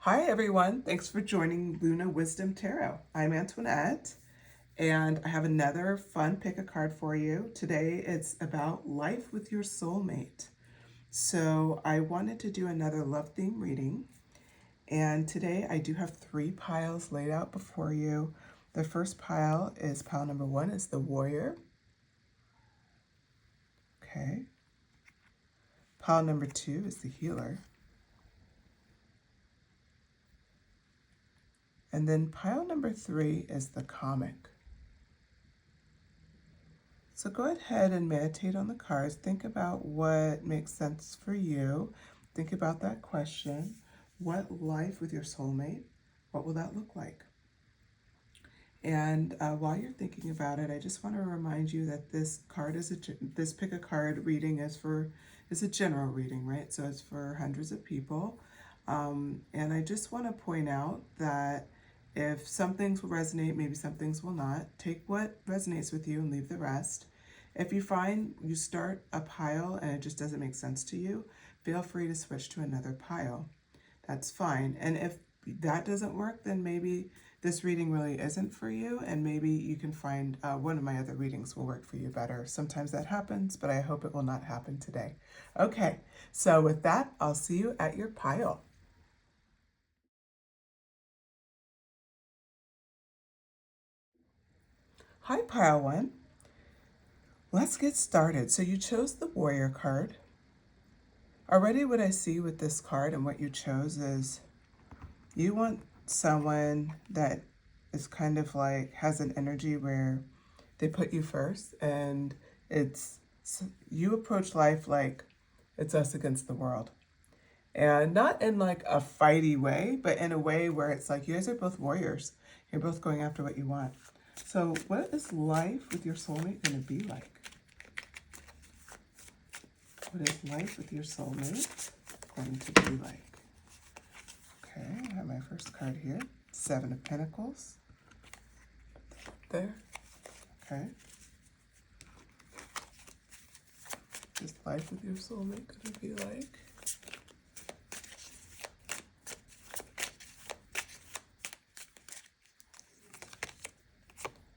Hi everyone, thanks for joining Luna Wisdom Tarot. I'm Antoinette and I have another fun pick a card for you. Today it's about life with your soulmate. So I wanted to do another love theme reading, and today I do have 3 piles laid out before you. The first pile is pile number 1 is the warrior. Okay. Pile number 2 is the healer. And then pile number 3 is the comic. So go ahead and meditate on the cards. Think about what makes sense for you. Think about that question. What life with your soulmate? What will that look like? And while you're thinking about it, I just want to remind you that this card is this pick a card reading is a general reading, right? So it's for hundreds of people. And I just want to point out that if some things will resonate, maybe some things will not. Take what resonates with you and leave the rest. If you find you start a pile and it just doesn't make sense to you, feel free to switch to another pile. That's fine. And if that doesn't work, then maybe this reading really isn't for you, and maybe you can find one of my other readings will work for you better. Sometimes that happens, but I hope it will not happen today. Okay, so with that, I'll see you at your pile. Hi, pile 1. Let's get started. So you chose the warrior card. Already what I see with this card and what you chose is you want someone that is kind of like has an energy where they put you first, and it's you approach life like it's us against the world. And not in like a fighty way, but in a way where it's like you guys are both warriors. You're both going after what you want. So what is life with your soulmate going to be like? What is life with your soulmate going to be like? Okay, I have my first card here. 7 of Pentacles. There. Okay. What is life with your soulmate going to be like?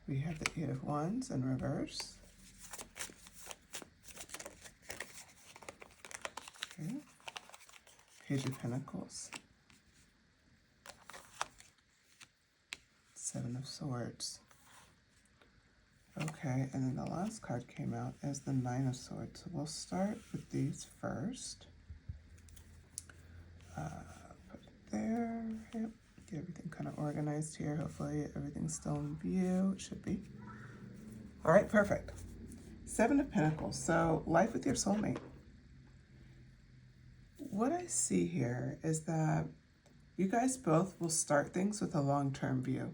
We have the 8 of Wands in reverse. Okay. Page of Pentacles. 7 of Swords. Okay, and then the last card came out as the 9 of Swords. So we'll start with these first. Put it there. Yep. Get everything kind of organized here. Hopefully everything's still in view. It should be. All right, perfect. 7 of Pentacles. So life with your soulmate. What I see here is that you guys both will start things with a long-term view.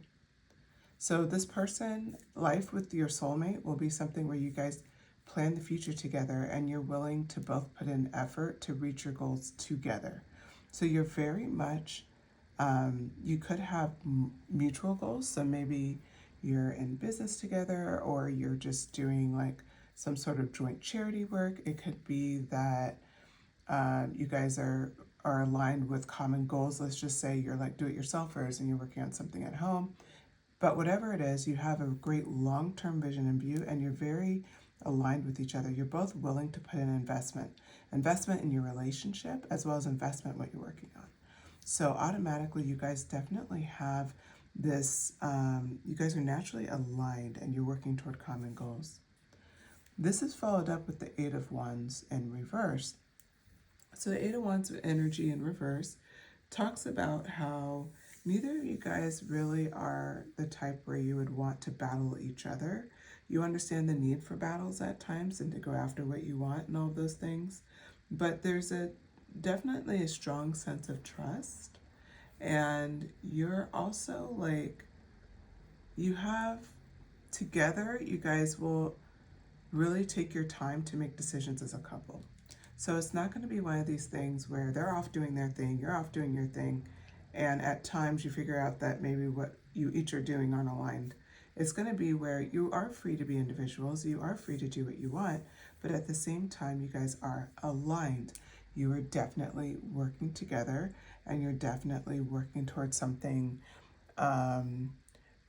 So this person, life with your soulmate, will be something where you guys plan the future together and you're willing to both put in effort to reach your goals together. So you're very much, you could have mutual goals. So maybe you're in business together, or you're just doing like some sort of joint charity work. It could be that you guys are aligned with common goals. Let's just say you're like do-it-yourselfers and you're working on something at home. But whatever it is, you have a great long-term vision in view, and you're very aligned with each other. You're both willing to put in investment in your relationship, as well as investment in what you're working on. So automatically, you guys definitely have this, you guys are naturally aligned and you're working toward common goals. This is followed up with the 8 of Wands in reverse. So the 8 of Wands energy in reverse talks about how neither of you guys really are the type where you would want to battle each other. You understand the need for battles at times and to go after what you want and all of those things. But there's definitely a strong sense of trust. And you're also like, you have together, you guys will really take your time to make decisions as a couple. So it's not going to be one of these things where they're off doing their thing, you're off doing your thing, and at times you figure out that maybe what you each are doing aren't aligned. It's going to be where you are free to be individuals, you are free to do what you want, but at the same time you guys are aligned. You are definitely working together, and you're definitely working towards something.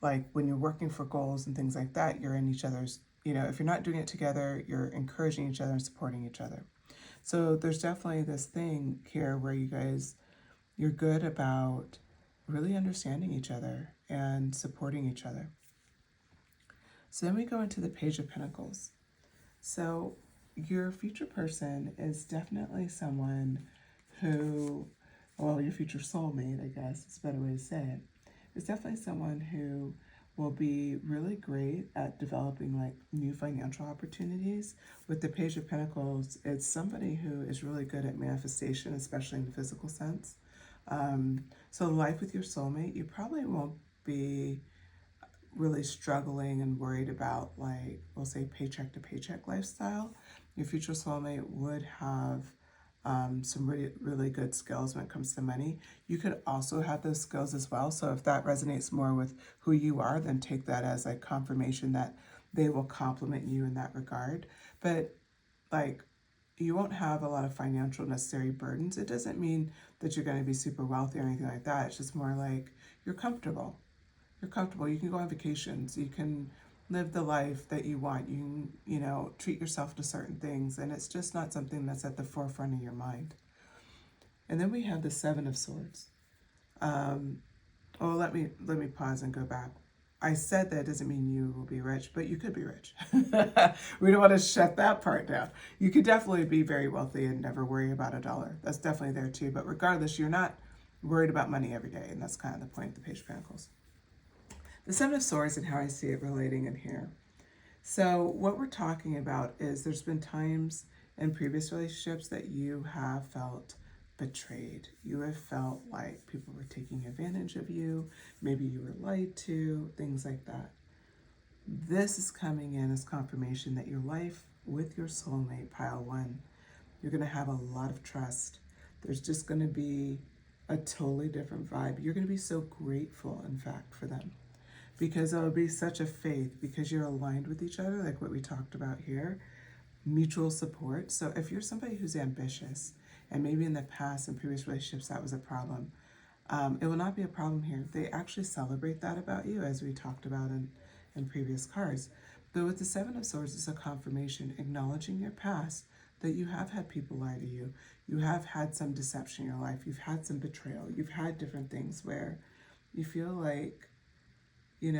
Like when you're working for goals and things like that, you're in each other's, if you're not doing it together, you're encouraging each other and supporting each other. So there's definitely this thing here where you're good about really understanding each other and supporting each other. So then we go into the Page of Pentacles. So your future person is definitely someone who, well, your future soulmate, I guess is a better way to say it, is definitely someone who will be really great at developing like new financial opportunities. With the Page of Pentacles, it's somebody who is really good at manifestation, especially in the physical sense. So life with your soulmate, you probably won't be really struggling and worried about, like, we'll say paycheck to paycheck lifestyle. Your future soulmate would have some really, really good skills when it comes to money. You could also have those skills as well. So if that resonates more with who you are, then take that as like confirmation that they will compliment you in that regard. But like, you won't have a lot of financial necessary burdens. It doesn't mean that you're going to be super wealthy or anything like that. It's just more like you're comfortable. You're comfortable. You can go on vacations. You can live the life that you want. You can, treat yourself to certain things, and it's just not something that's at the forefront of your mind. And then we have the Seven of Swords. Let me pause and go back. I said that doesn't mean you will be rich, but you could be rich. We don't want to shut that part down. You could definitely be very wealthy and never worry about a dollar. That's definitely there too. But regardless, you're not worried about money every day, and that's kind of the point of the Page of Pentacles. The Seven of Swords and how I see it relating in here. So what we're talking about is there's been times in previous relationships that you have felt betrayed. You have felt like people were taking advantage of you. Maybe you were lied to, things like that. This is coming in as confirmation that your life with your soulmate, pile one, you're going to have a lot of trust. There's just going to be a totally different vibe. You're going to be so grateful, in fact, for them. Because it'll be such a faith, because you're aligned with each other, like what we talked about here, mutual support. So if you're somebody who's ambitious, and maybe in the past, in previous relationships, that was a problem, it will not be a problem here. They actually celebrate that about you, as we talked about in previous cards. But with the Seven of Swords, it's a confirmation, acknowledging your past, that you have had people lie to you. You have had some deception in your life. You've had some betrayal. You've had different things where you feel like, you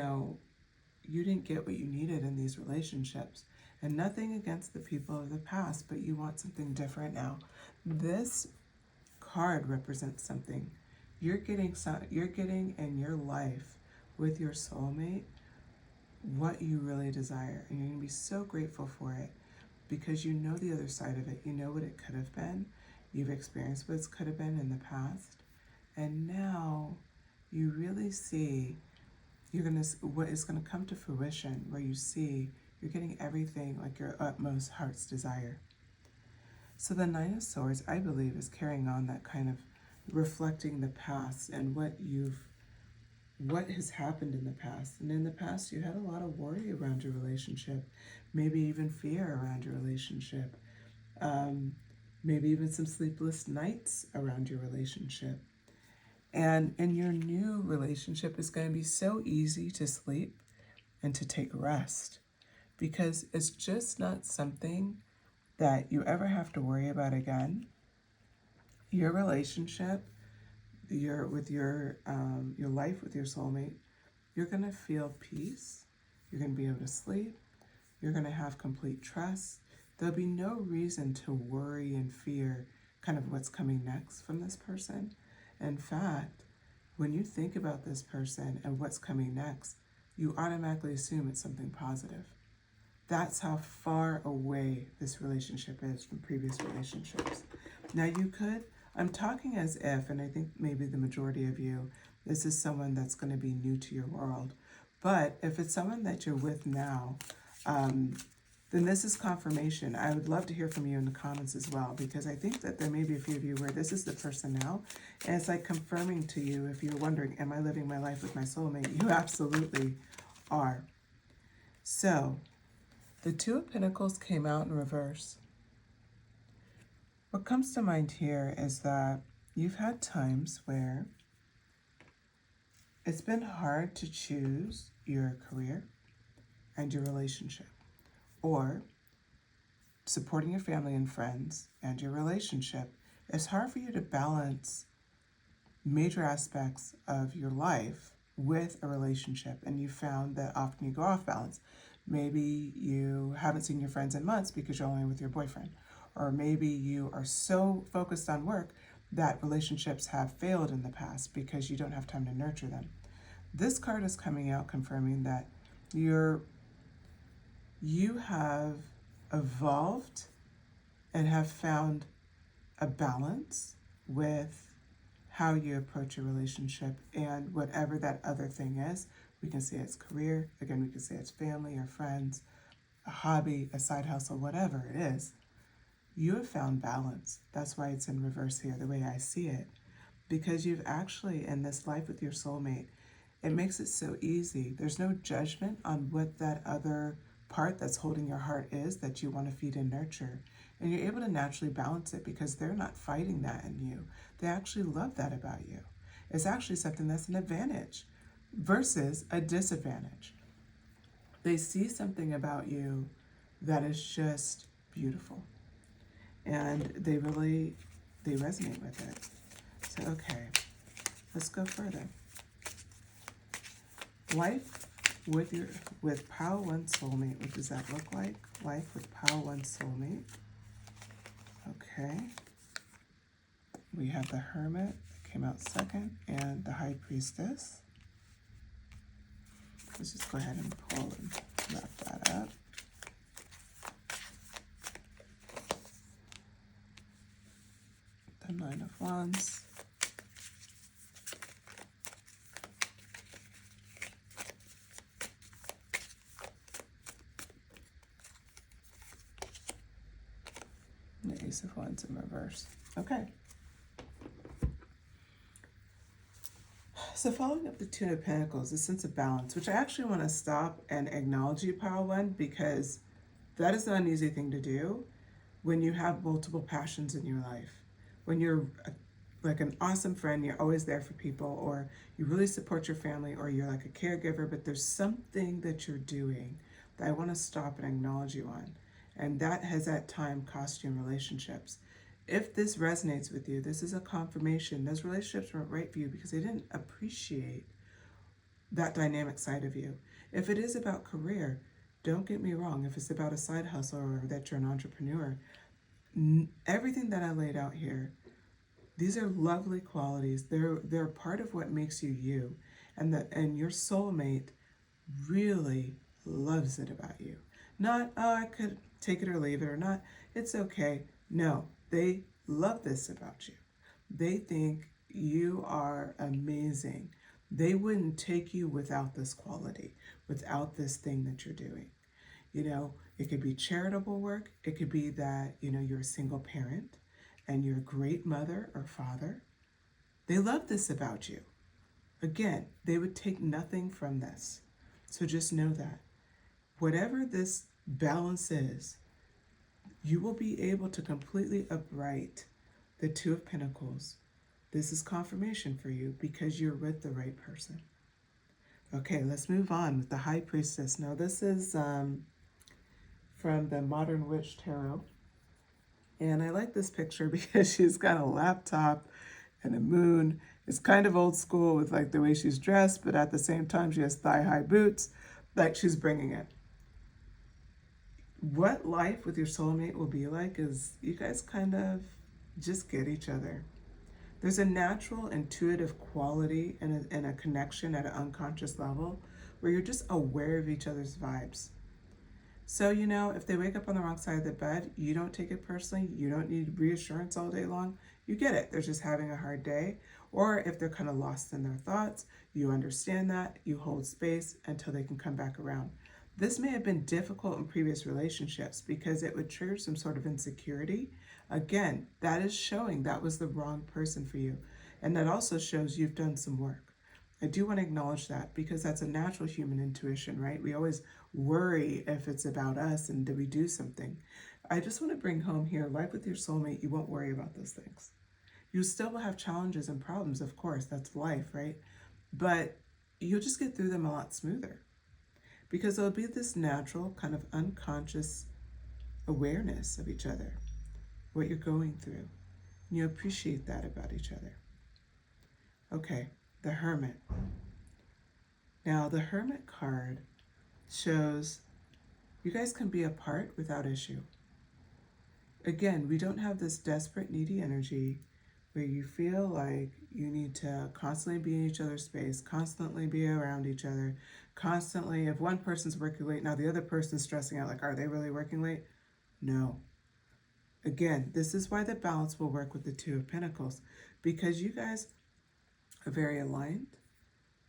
didn't get what you needed in these relationships. And nothing against the people of the past, but you want something different now. This card represents something. You're getting in your life with your soulmate what you really desire. And you're going to be so grateful for it because you know the other side of it. You know what it could have been. You've experienced what it could have been in the past. And now you really see what is going to come to fruition, where you see you're getting everything like your utmost heart's desire. So the Nine of Swords, I believe, is carrying on that kind of reflecting the past and what has happened in the past. And in the past, you had a lot of worry around your relationship, maybe even fear around your relationship, maybe even some sleepless nights around your relationship. And in your new relationship, it's going to be so easy to sleep and to take rest, because it's just not something that you ever have to worry about again. Your relationship, your life with your soulmate, you're going to feel peace. You're going to be able to sleep. You're going to have complete trust. There'll be no reason to worry and fear kind of what's coming next from this person. In fact, when you think about this person and what's coming next, you automatically assume it's something positive. That's how far away this relationship is from previous relationships. Now I'm talking as if, and I think maybe the majority of you, this is someone that's going to be new to your world. But if it's someone that you're with now, then this is confirmation. I would love to hear from you in the comments as well, because I think that there may be a few of you where this is the person now, and it's like confirming to you, if you're wondering, am I living my life with my soulmate? You absolutely are. So, the Two of Pentacles came out in reverse. What comes to mind here is that you've had times where it's been hard to choose your career and your relationship, or supporting your family and friends and your relationship. It's hard for you to balance major aspects of your life with a relationship, and you found that often you go off balance. Maybe you haven't seen your friends in months because you're only with your boyfriend, or maybe you are so focused on work that relationships have failed in the past because you don't have time to nurture them. This card is coming out confirming that you have evolved and have found a balance with how you approach a relationship and whatever that other thing is. We can say it's career, again, we can say it's family or friends, a hobby, a side hustle, whatever it is. You have found balance. That's why it's in reverse here, the way I see it. Because you've actually, in this life with your soulmate, it makes it so easy. There's no judgment on what that other part that's holding your heart is that you want to feed and nurture. And you're able to naturally balance it because they're not fighting that in you. They actually love that about you. It's actually something that's an advantage versus a disadvantage. They see something about you that is just beautiful. And they resonate with it. So, okay, let's go further. Life with Pile 1 Soulmate. What does that look like? Life with Pile 1 Soulmate. Okay. We have the Hermit that came out second and the High Priestess. Let's just go ahead and pull and wrap that up. The Nine of Wands. And the Ace of Wands in reverse. Okay. So following up the Two of Pentacles, the sense of balance, which I actually want to stop and acknowledge you, Pile 1, because that is not an easy thing to do when you have multiple passions in your life. When you're like an awesome friend, you're always there for people, or you really support your family, or you're like a caregiver, but there's something that you're doing that I want to stop and acknowledge you on. And that has at time cost you in relationships. If this resonates with you, this is a confirmation. Those relationships weren't right for you because they didn't appreciate that dynamic side of you. If it is about career, don't get me wrong. If it's about a side hustle or that you're an entrepreneur, everything that I laid out here, these are lovely qualities. They're part of what makes you you. And your soulmate really loves it about you. Not, oh, I could take it or leave it, or not, it's okay. No, they love this about you. They think you are amazing. They wouldn't take you without this quality, without this thing that you're doing. You know, it could be charitable work. It could be that, you know, you're a single parent and you're a great mother or father. They love this about you. Again, they would take nothing from this. So just know that whatever this balance is, you will be able to completely upright the Two of Pentacles. This is confirmation for you because you're with the right person. Okay, let's move on with the High Priestess. Now this is from the Modern Witch Tarot. And I like this picture because she's got a laptop and a moon. It's kind of old school with like the way she's dressed, but at the same time she has thigh-high boots, like she's bringing it. What life with your soulmate will be like is you guys kind of just get each other. There's a natural intuitive quality and a connection at an unconscious level where you're just aware of each other's vibes. So, you know, if they wake up on the wrong side of the bed, you don't take it personally. You don't need reassurance all day long. You get it. They're just having a hard day. Or if they're kind of lost in their thoughts, you understand that. You hold space until they can come back around. This may have been difficult in previous relationships because it would trigger some sort of insecurity. Again, that is showing that was the wrong person for you. And that also shows you've done some work. I do want to acknowledge that because that's a natural human intuition, right? We always worry if it's about us and did we do something. I just want to bring home here, life with your soulmate, you won't worry about those things. You still will have challenges and problems, of course, that's life, right? But you'll just get through them a lot smoother because there'll be this natural kind of unconscious awareness of each other, what you're going through. And you appreciate that about each other. Okay, the Hermit. Now, the Hermit card shows you guys can be apart without issue. Again, we don't have this desperate, needy energy where you feel like you need to constantly be in each other's space, constantly be around each other, constantly, if one person's working late, now the other person's stressing out, like, are they really working late? No. Again, this is why the balance will work with the Two of Pentacles, because you guys are very aligned,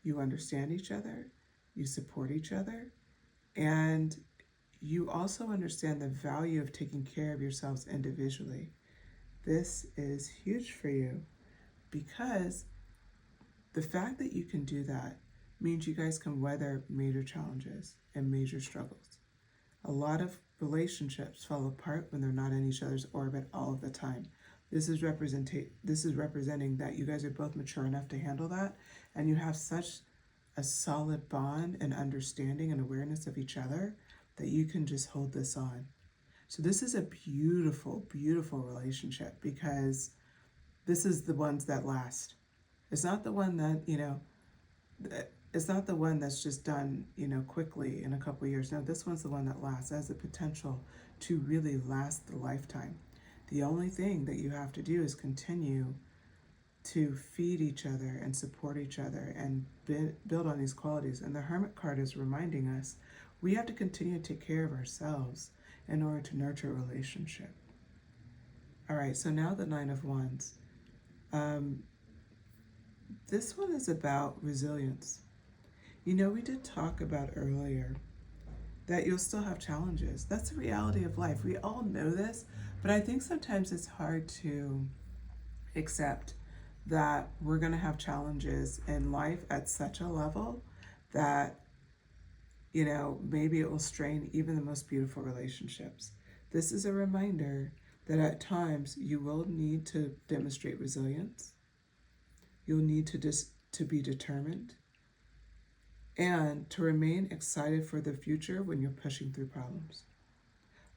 you understand each other, you support each other, and you also understand the value of taking care of yourselves individually. This is huge for you because the fact that you can do that means you guys can weather major challenges and major struggles. A lot of relationships fall apart when they're not in each other's orbit all of the time. This is representing that you guys are both mature enough to handle that, and you have such a solid bond and understanding and awareness of each other that you can just hold this on. So this is a beautiful, beautiful relationship because this is the ones that last. It's not the one that, it's not the one that's just done, quickly in a couple of years. No, this one's the one that lasts, has the potential to really last the lifetime. The only thing that you have to do is continue to feed each other and support each other and build on these qualities. And the Hermit card is reminding us we have to continue to take care of ourselves in order to nurture a relationship. All right, so now the Nine of Wands. This one is about resilience. We did talk about earlier that you'll still have challenges. That's the reality of life. We all know this, but I think sometimes it's hard to accept that we're going to have challenges in life at such a level that maybe it will strain even the most beautiful relationships. This is a reminder that at times you will need to demonstrate resilience. You'll need to be determined and to remain excited for the future when you're pushing through problems.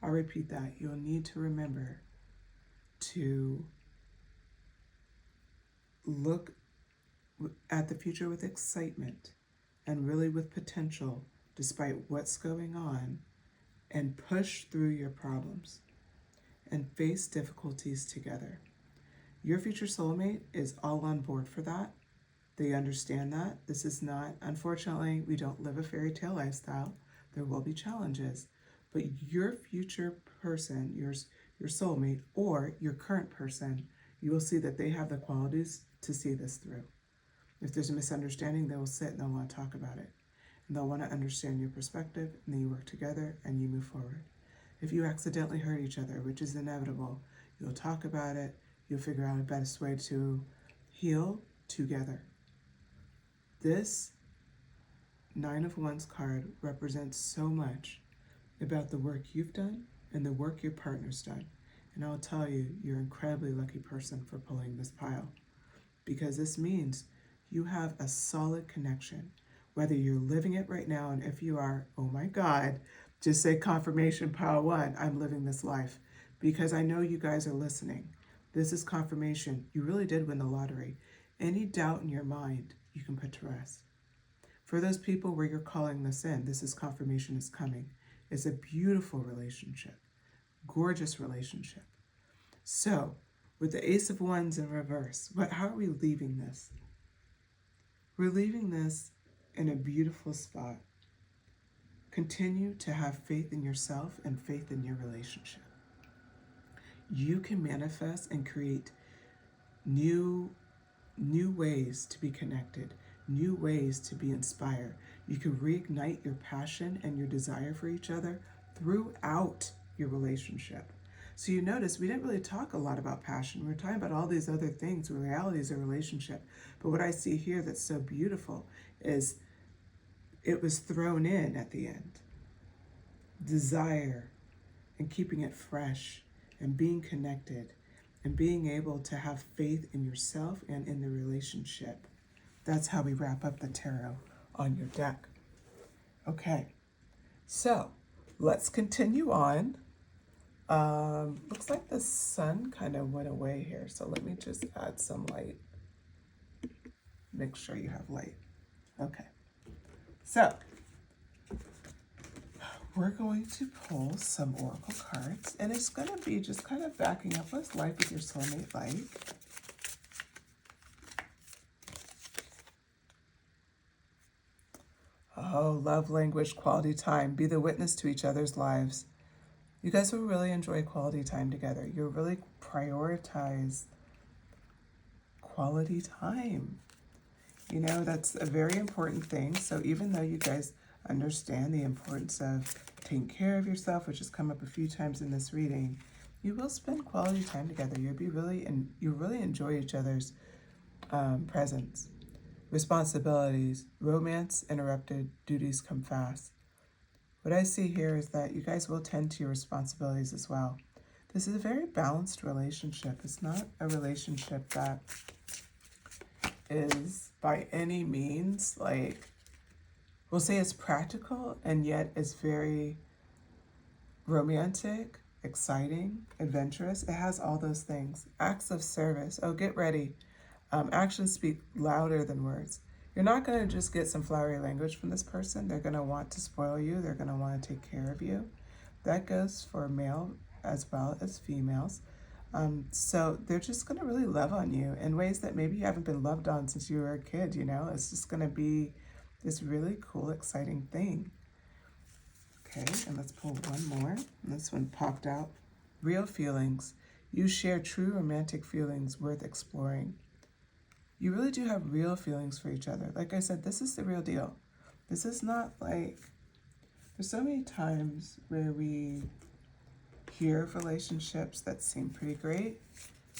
I'll repeat that. You'll need to remember to look at the future with excitement and really with potential despite what's going on, and push through your problems and face difficulties together. Your future soulmate is all on board for that. They understand that. This is not, unfortunately, we don't live a fairy tale lifestyle. There will be challenges, but your future person, your soulmate, or your current person, you will see that they have the qualities to see this through. If there's a misunderstanding, they will sit and they'll want to talk about it. And they'll want to understand your perspective, and then you work together and you move forward. If you accidentally hurt each other, which is inevitable, you'll talk about it, you'll figure out a best way to heal together. This Nine of Wands card represents so much about the work you've done and the work your partner's done. And I'll tell you, you're an incredibly lucky person for pulling this pile, because this means you have a solid connection. Whether you're living it right now, and if you are, oh my God, just say confirmation pile one, I'm living this life, because I know you guys are listening. This is confirmation. You really did win the lottery. Any doubt in your mind, you can put to rest. For those people where you're calling this in, this is confirmation is coming. It's a beautiful relationship, gorgeous relationship. So, with the Ace of Wands in reverse, how are we leaving this? We're leaving this in a beautiful spot. Continue to have faith in yourself and faith in your relationship. You can manifest and create new ways to be connected, new ways to be inspired. You can reignite your passion and your desire for each other throughout your relationship. So you notice we didn't really talk a lot about passion. We were talking about all these other things, the realities of relationship. But what I see here that's so beautiful is it was thrown in at the end. Desire and keeping it fresh and being connected and being able to have faith in yourself and in the relationship. That's how we wrap up the tarot on your deck. Okay, so let's continue on. Looks like the sun kind of went away here, so let me just add some light. Make sure you have light. Okay, so we're going to pull some oracle cards, and it's going to be just kind of backing up what's life with your soulmate like. Oh, love language, quality time. Be the witness to each other's lives. You guys will really enjoy quality time together. You'll really prioritize quality time. You know, that's a very important thing. So even though you guys understand the importance of taking care of yourself, which has come up a few times in this reading, you will spend quality time together. You'll really enjoy each other's presence. Responsibilities, romance interrupted, duties come fast. What I see here is that you guys will tend to your responsibilities as well. This is a very balanced relationship. It's not a relationship that is by any means like, we'll say it's practical and yet it's very romantic, exciting, adventurous. It has all those things. Acts of service. Oh, get ready. Actions speak louder than words. You're not going to just get some flowery language from this person. They're going to want to spoil you. They're going to want to take care of you. That goes for male as well as females. So they're just going to really love on you in ways that maybe you haven't been loved on since you were a kid, you know? It's just going to be this really cool, exciting thing. Okay, and let's pull one more. And this one popped out. Real feelings. You share true romantic feelings worth exploring. You really do have real feelings for each other. Like I said, this is the real deal. This is not like, there's so many times where we hear of relationships that seem pretty great,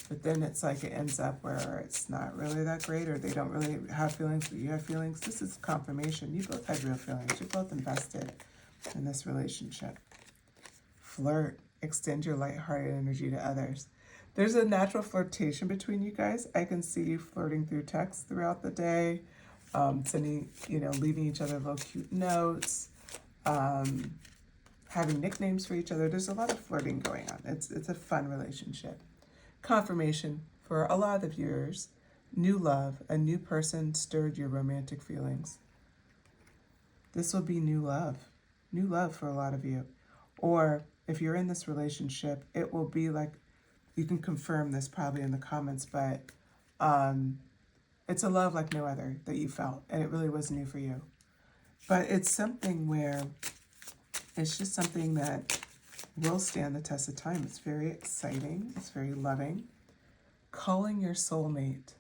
but then it's like it ends up where it's not really that great, or they don't really have feelings, but you have feelings. This is confirmation. You both have real feelings. You're both invested in this relationship. Flirt. Extend your lighthearted energy to others. There's a natural flirtation between you guys. I can see you flirting through text throughout the day, sending, leaving each other little cute notes, having nicknames for each other. There's a lot of flirting going on. It's a fun relationship. Confirmation for a lot of the viewers. New love. A new person stirred your romantic feelings. This will be new love. New love for a lot of you. Or if you're in this relationship, it will be like, you can confirm this probably in the comments, but it's a love like no other that you felt, and it really was new for you. But it's something where it's just something that will stand the test of time. It's very exciting. It's very loving. Calling your soulmate.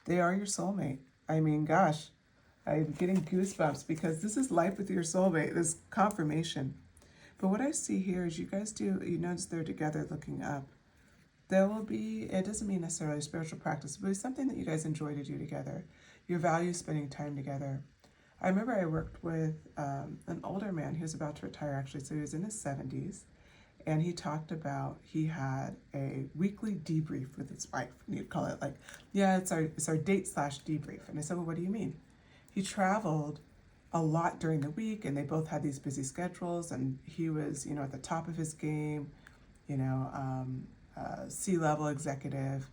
They are your soulmate. I mean, gosh, I'm getting goosebumps because this is life with your soulmate, this confirmation. But what I see here is you notice they're together looking up. There will be, it doesn't mean necessarily spiritual practice, but it's something that you guys enjoy to do together. You value spending time together. I remember I worked with an older man. He was about to retire, actually, so he was in his 70s. And he talked about he had a weekly debrief with his wife. And he'd call it like, yeah, it's our date/debrief. And I said, well, what do you mean? He traveled a lot during the week, and they both had these busy schedules, and he was, at the top of his game, C-level executive,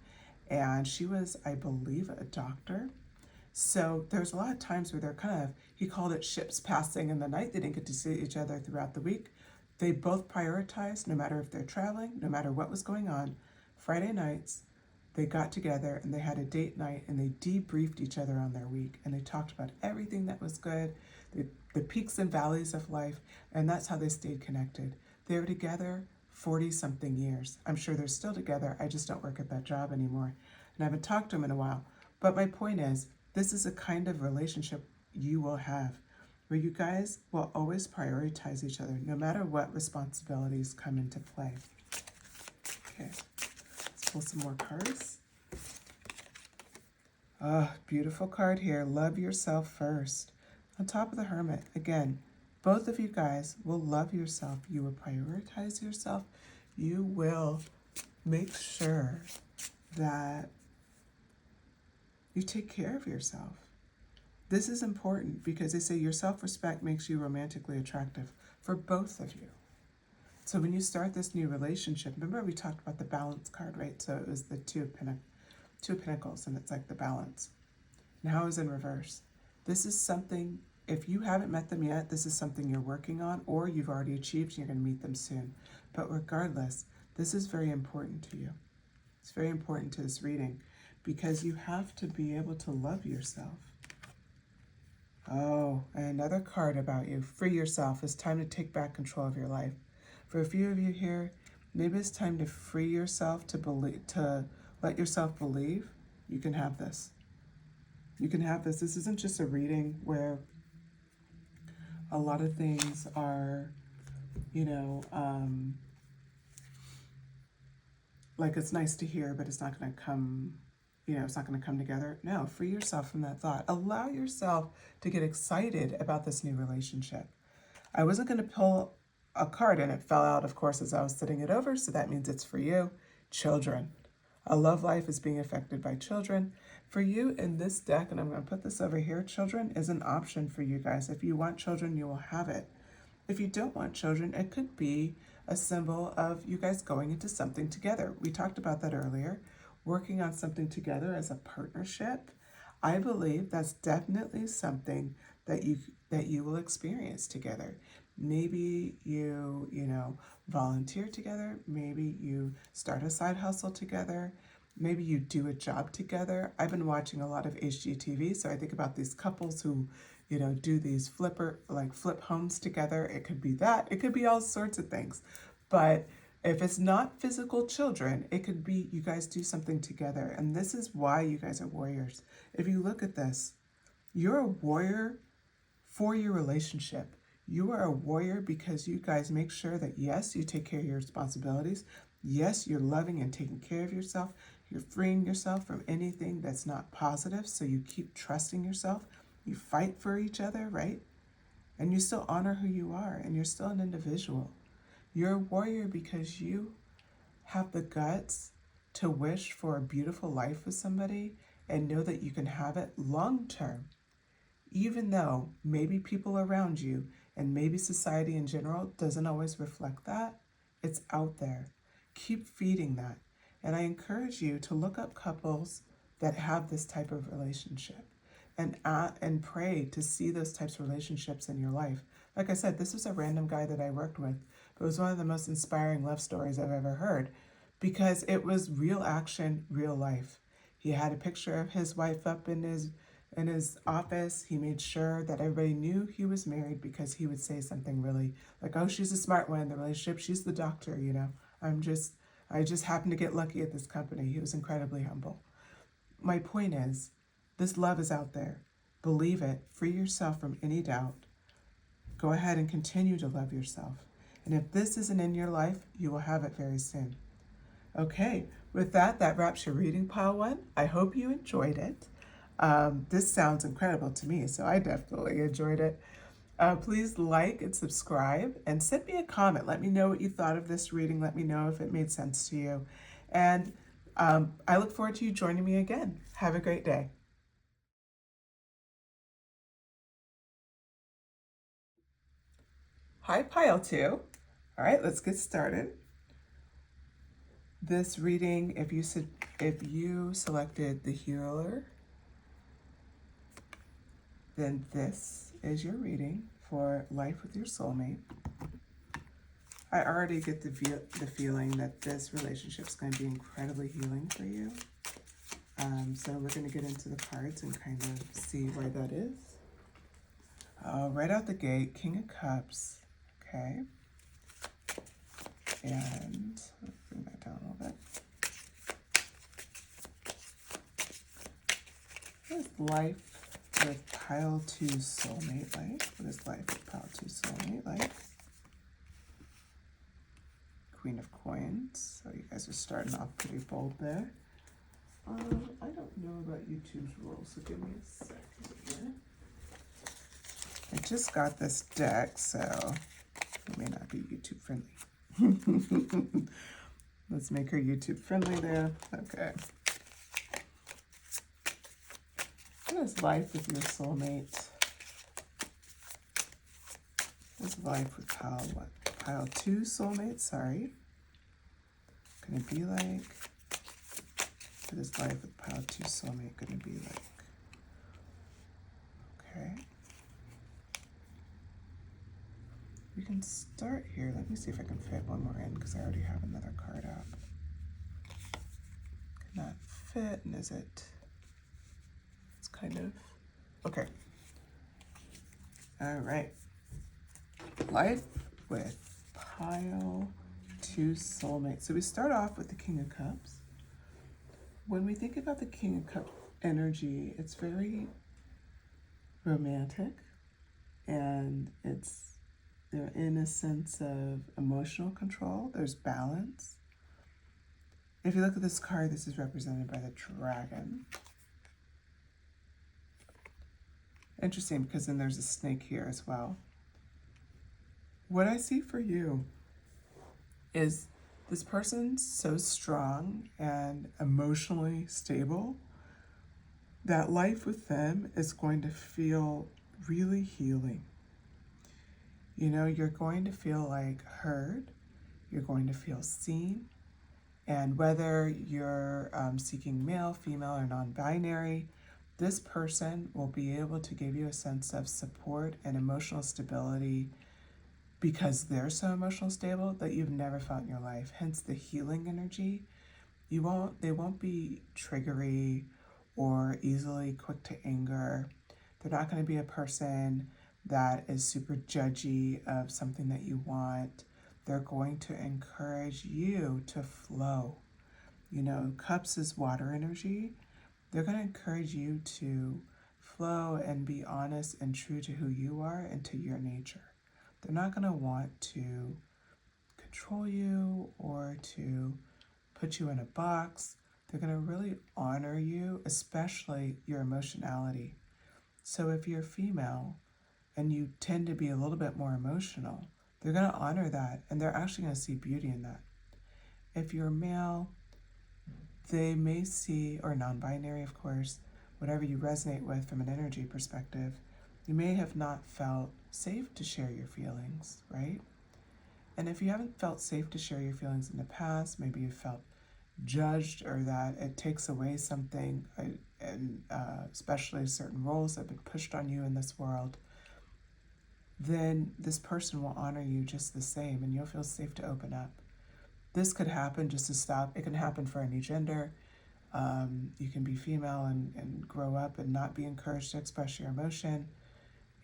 and she was, I believe, a doctor. So there's a lot of times where they're he called it ships passing in the night. They didn't get to see each other throughout the week. They both prioritized, no matter if they're traveling, no matter what was going on. Friday nights, they got together and they had a date night, and they debriefed each other on their week, and they talked about everything that was good, the peaks and valleys of life, and that's how they stayed connected. They were together 40-something years. I'm sure they're still together. I just don't work at that job anymore, and I haven't talked to them in a while. But my point is, this is a kind of relationship you will have where you guys will always prioritize each other, no matter what responsibilities come into play. Okay, let's pull some more cards. Oh, beautiful card here. Love yourself first. On top of the Hermit, again, both of you guys will love yourself. You will prioritize yourself. You will make sure that you take care of yourself. This is important because they say your self-respect makes you romantically attractive for both of you. So when you start this new relationship, remember we talked about the balance card, right? So it was the Two of Pentacles, and it's like the balance. Now is in reverse. This is something, if you haven't met them yet, this is something you're working on, or you've already achieved and you're going to meet them soon. But regardless, this is very important to you. It's very important to this reading because you have to be able to love yourself. Oh, another card about you. Free yourself. It's time to take back control of your life. For a few of you here, maybe it's time to free yourself, to let yourself believe you can have this. You can have this. This isn't just a reading where a lot of things are, you know, like it's nice to hear, but it's not going to come, you know, it's not going to come together. No, free yourself from that thought. Allow yourself to get excited about this new relationship. I wasn't going to pull a card and it fell out, of course, as I was sitting it over. So that means it's for you. Children. A love life is being affected by children. For you in this deck, and I'm going to put this over here, children is an option for you guys. If you want children, you will have it. If you don't want children, it could be a symbol of you guys going into something together. We talked about that earlier. Working on something together as a partnership. I believe that's definitely something that you will experience together. Maybe you volunteer together. Maybe you start a side hustle together. Maybe you do a job together. I've been watching a lot of HGTV, so I think about these couples who, do these flip homes together. It could be that. It could be all sorts of things. But if it's not physical children, it could be you guys do something together. And this is why you guys are warriors. If you look at this, you're a warrior for your relationship. You are a warrior because you guys make sure that, yes, you take care of your responsibilities. Yes, you're loving and taking care of yourself. You're freeing yourself from anything that's not positive. So you keep trusting yourself. You fight for each other, right? And you still honor who you are, and you're still an individual. You're a warrior because you have the guts to wish for a beautiful life with somebody and know that you can have it long term. Even though maybe people around you and maybe society in general doesn't always reflect that, it's out there. Keep feeding that. And I encourage you to look up couples that have this type of relationship and pray to see those types of relationships in your life. Like I said, this was a random guy that I worked with, but it was one of the most inspiring love stories I've ever heard because it was real action, real life. He had a picture of his wife up in his office. He made sure that everybody knew he was married because he would say something really like, oh, she's a smart one in the relationship. She's the doctor, I just happened to get lucky at this company. He was incredibly humble. My point is, this love is out there. Believe it. Free yourself from any doubt. Go ahead and continue to love yourself. And if this isn't in your life, you will have it very soon. Okay, with that wraps your reading, pile one. I hope you enjoyed it. This sounds incredible to me, so I definitely enjoyed it. Please like and subscribe and send me a comment. Let me know what you thought of this reading. Let me know if it made sense to you. And I look forward to you joining me again. Have a great day. Hi, pile two. All right, let's get started. This reading, if you selected the healer, then this is your reading for life with your soulmate. I already get the feeling that this relationship is going to be incredibly healing for you. So we're going to get into the cards and kind of see why that is. Right out the gate, King of Cups. Okay. And let's bring that down a little bit. What is life with pile two soulmate like? What is life with pile two soulmate like? Queen of Coins. So you guys are starting off pretty bold there. I don't know about YouTube's rules, so give me a second here. I just got this deck, so it may not be YouTube friendly. Let's make her YouTube friendly there. Okay. What is life with your soulmate? What is life with pile what? Pile 2 soulmate, sorry. Gonna be like? What is life with pile 2 soulmate gonna be like? Okay. We can start here. Let me see if I can fit one more in because I already have another card up. Cannot fit, and is it? It's kind of, okay. All right. Life with pile 2 soulmate. So we start off with the King of Cups. When we think about the King of Cups energy, it's very romantic, and they're in a sense of emotional control. There's balance. If you look at this card, this is represented by the dragon. Interesting, because then there's a snake here as well. What I see for you is this person's so strong and emotionally stable that life with them is going to feel really healing. You know, you're going to feel like heard, you're going to feel seen, and whether you're seeking male, female, or non-binary, this person will be able to give you a sense of support and emotional stability because they're so emotionally stable that you've never felt in your life. Hence the healing energy. They won't be triggery or easily quick to anger. They're not going to be a person that is super judgy of something that you want. They're going to encourage you to flow. You know, cups is water energy. They're going to encourage you to flow and be honest and true to who you are and to your nature. They're not going to want to control you or to put you in a box. They're going to really honor you, especially your emotionality. So if you're female and you tend to be a little bit more emotional, they're going to honor that, and they're actually going to see beauty in that. If you're male, they may see, or non-binary, of course, whatever you resonate with from an energy perspective, you may have not felt safe to share your feelings, right? And if you haven't felt safe to share your feelings in the past, maybe you felt judged or that it takes away something, and especially certain roles that have been pushed on you in this world, then this person will honor you just the same and you'll feel safe to open up. This could happen just to stop. It can happen for any gender. You can be female and grow up and not be encouraged to express your emotion,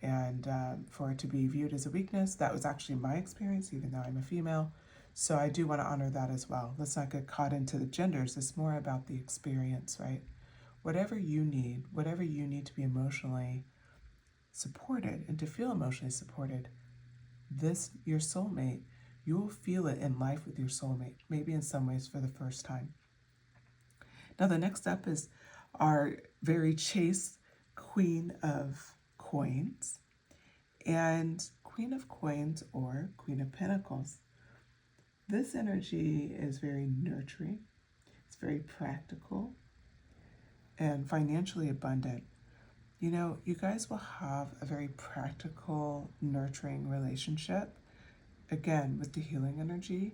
and for it to be viewed as a weakness. That was actually my experience, even though I'm a female. So I do want to honor that as well. Let's not get caught into the genders. It's more about the experience, right? Whatever you need to be emotionally supported and to feel emotionally supported, your soulmate, you will feel it in life with your soulmate, maybe in some ways for the first time. Now the next step is our very chaste Queen of Coins and Queen of Coins or Queen of Pentacles. This energy is very nurturing, it's very practical, and financially abundant. You know, you guys will have a very practical, nurturing relationship. Again, with the healing energy,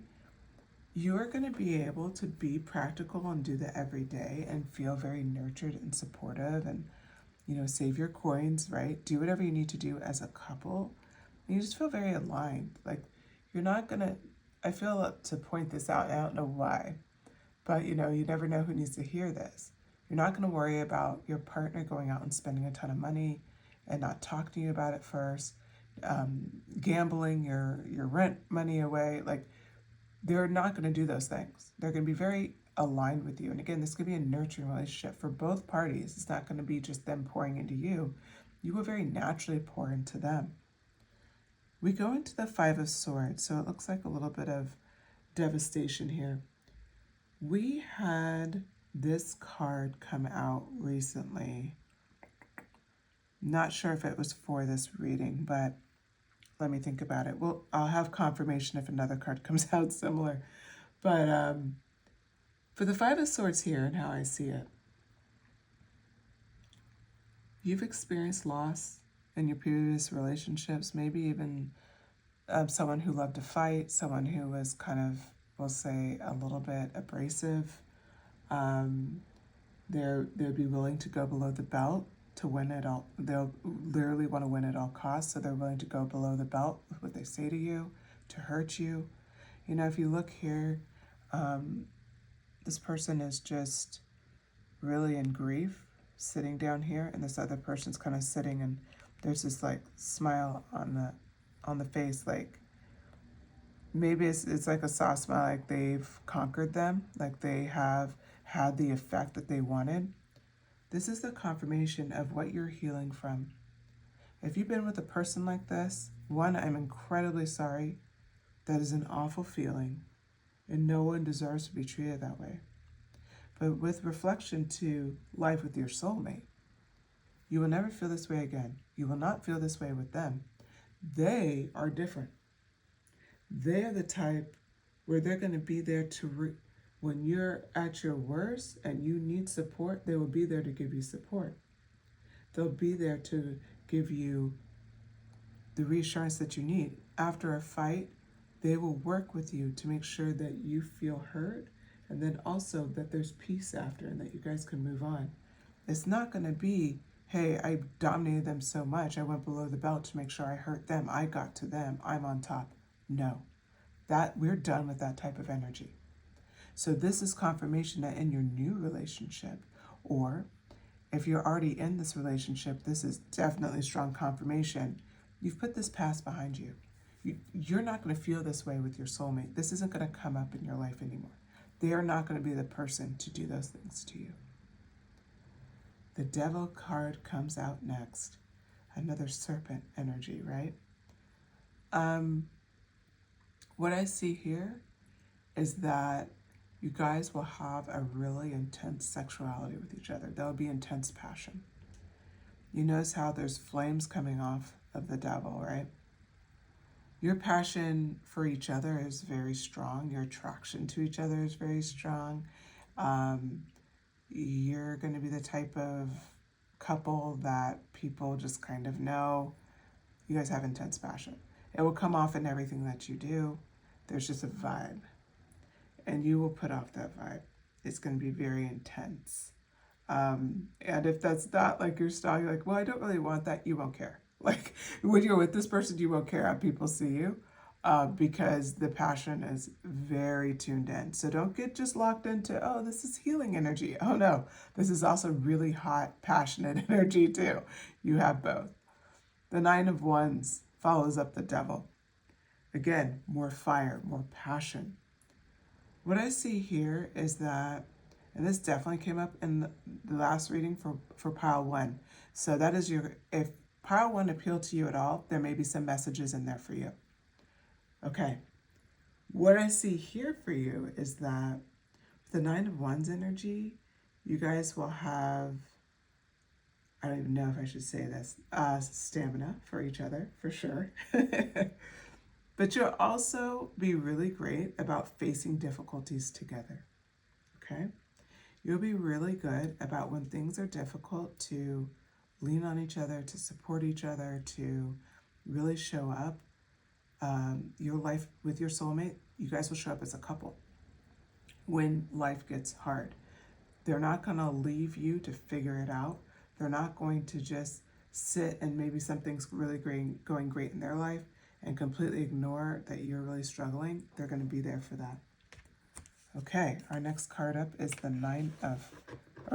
you're going to be able to be practical and do the everyday and feel very nurtured and supportive and, you know, save your coins, right? Do whatever you need to do as a couple. And you just feel very aligned. Like, you're not going to, I feel to point this out, I don't know why, but, you know, you never know who needs to hear this. You're not going to worry about your partner going out and spending a ton of money and not talking to you about it first, gambling your rent money away. Like, they're not going to do those things. They're going to be very aligned with you. And again, this could be a nurturing relationship for both parties. It's not going to be just them pouring into you. You will very naturally pour into them. We go into the Five of Swords, so it looks like a little bit of devastation here. We had this card come out recently. Not sure if it was for this reading, but let me think about it. Well, I'll have confirmation if another card comes out similar. But for the Five of Swords here and how I see it, you've experienced loss in your previous relationships, maybe even someone who loved to fight, someone who was kind of, we'll say, a little bit abrasive. They'd be willing to go below the belt to win it all. They'll literally want to win at all costs, so they're willing to go below the belt with what they say to you, to hurt you. You know, if you look here, this person is just really in grief, sitting down here, and this other person's kind of sitting, and there's this like smile on the face, like maybe it's like a soft smile, like they've conquered them, like they have had the effect that they wanted. This is the confirmation of what you're healing from. If you've been with a person like this, one, I'm incredibly sorry. That is an awful feeling, and no one deserves to be treated that way. But with reflection to life with your soulmate, you will never feel this way again. You will not feel this way with them. They are different. They are the type where they're going to be there to, when you're at your worst and you need support, they will be there to give you support. They'll be there to give you the reassurance that you need. After a fight, they will work with you to make sure that you feel heard, and then also that there's peace after and that you guys can move on. It's not going to be, hey, I dominated them so much, I went below the belt to make sure I hurt them, I got to them, I'm on top. No, that we're done with that type of energy. So this is confirmation that in your new relationship, or if you're already in this relationship, this is definitely strong confirmation. You've put this past behind you. You're not going to feel this way with your soulmate. This isn't going to come up in your life anymore. They are not going to be the person to do those things to you. The Devil card comes out next. Another serpent energy, right? What I see here is that you guys will have a really intense sexuality with each other. There'll be intense passion. You notice how there's flames coming off of the Devil, right? Your passion for each other is very strong. Your attraction to each other is very strong. You're going to be the type of couple that people just kind of know. You guys have intense passion. It will come off in everything that you do. There's just a vibe. And you will put off that vibe. It's going to be very intense. And if that's not like your style, you're like, well, I don't really want that. You won't care. Like when you're with this person, you won't care how people see you because the passion is very tuned in. So don't get just locked into, oh, this is healing energy. Oh no, this is also really hot, passionate energy too. You have both. The Nine of Wands follows up the Devil. Again, more fire, more passion. What I see here is that, and this definitely came up in the last reading for pile one. So that is if pile one appealed to you at all, there may be some messages in there for you. Okay. What I see here for you is that the Nine of Wands energy, you guys will have, I don't even know if I should say this, stamina for each other, for sure. But you'll also be really great about facing difficulties together, okay? You'll be really good about when things are difficult to lean on each other, to support each other, to really show up. Your life with your soulmate, you guys will show up as a couple when life gets hard. They're not going to leave you to figure it out. They're not going to just sit and maybe something's really going great in their life and completely ignore that you're really struggling. They're going to be there for that. Okay, our next card up is the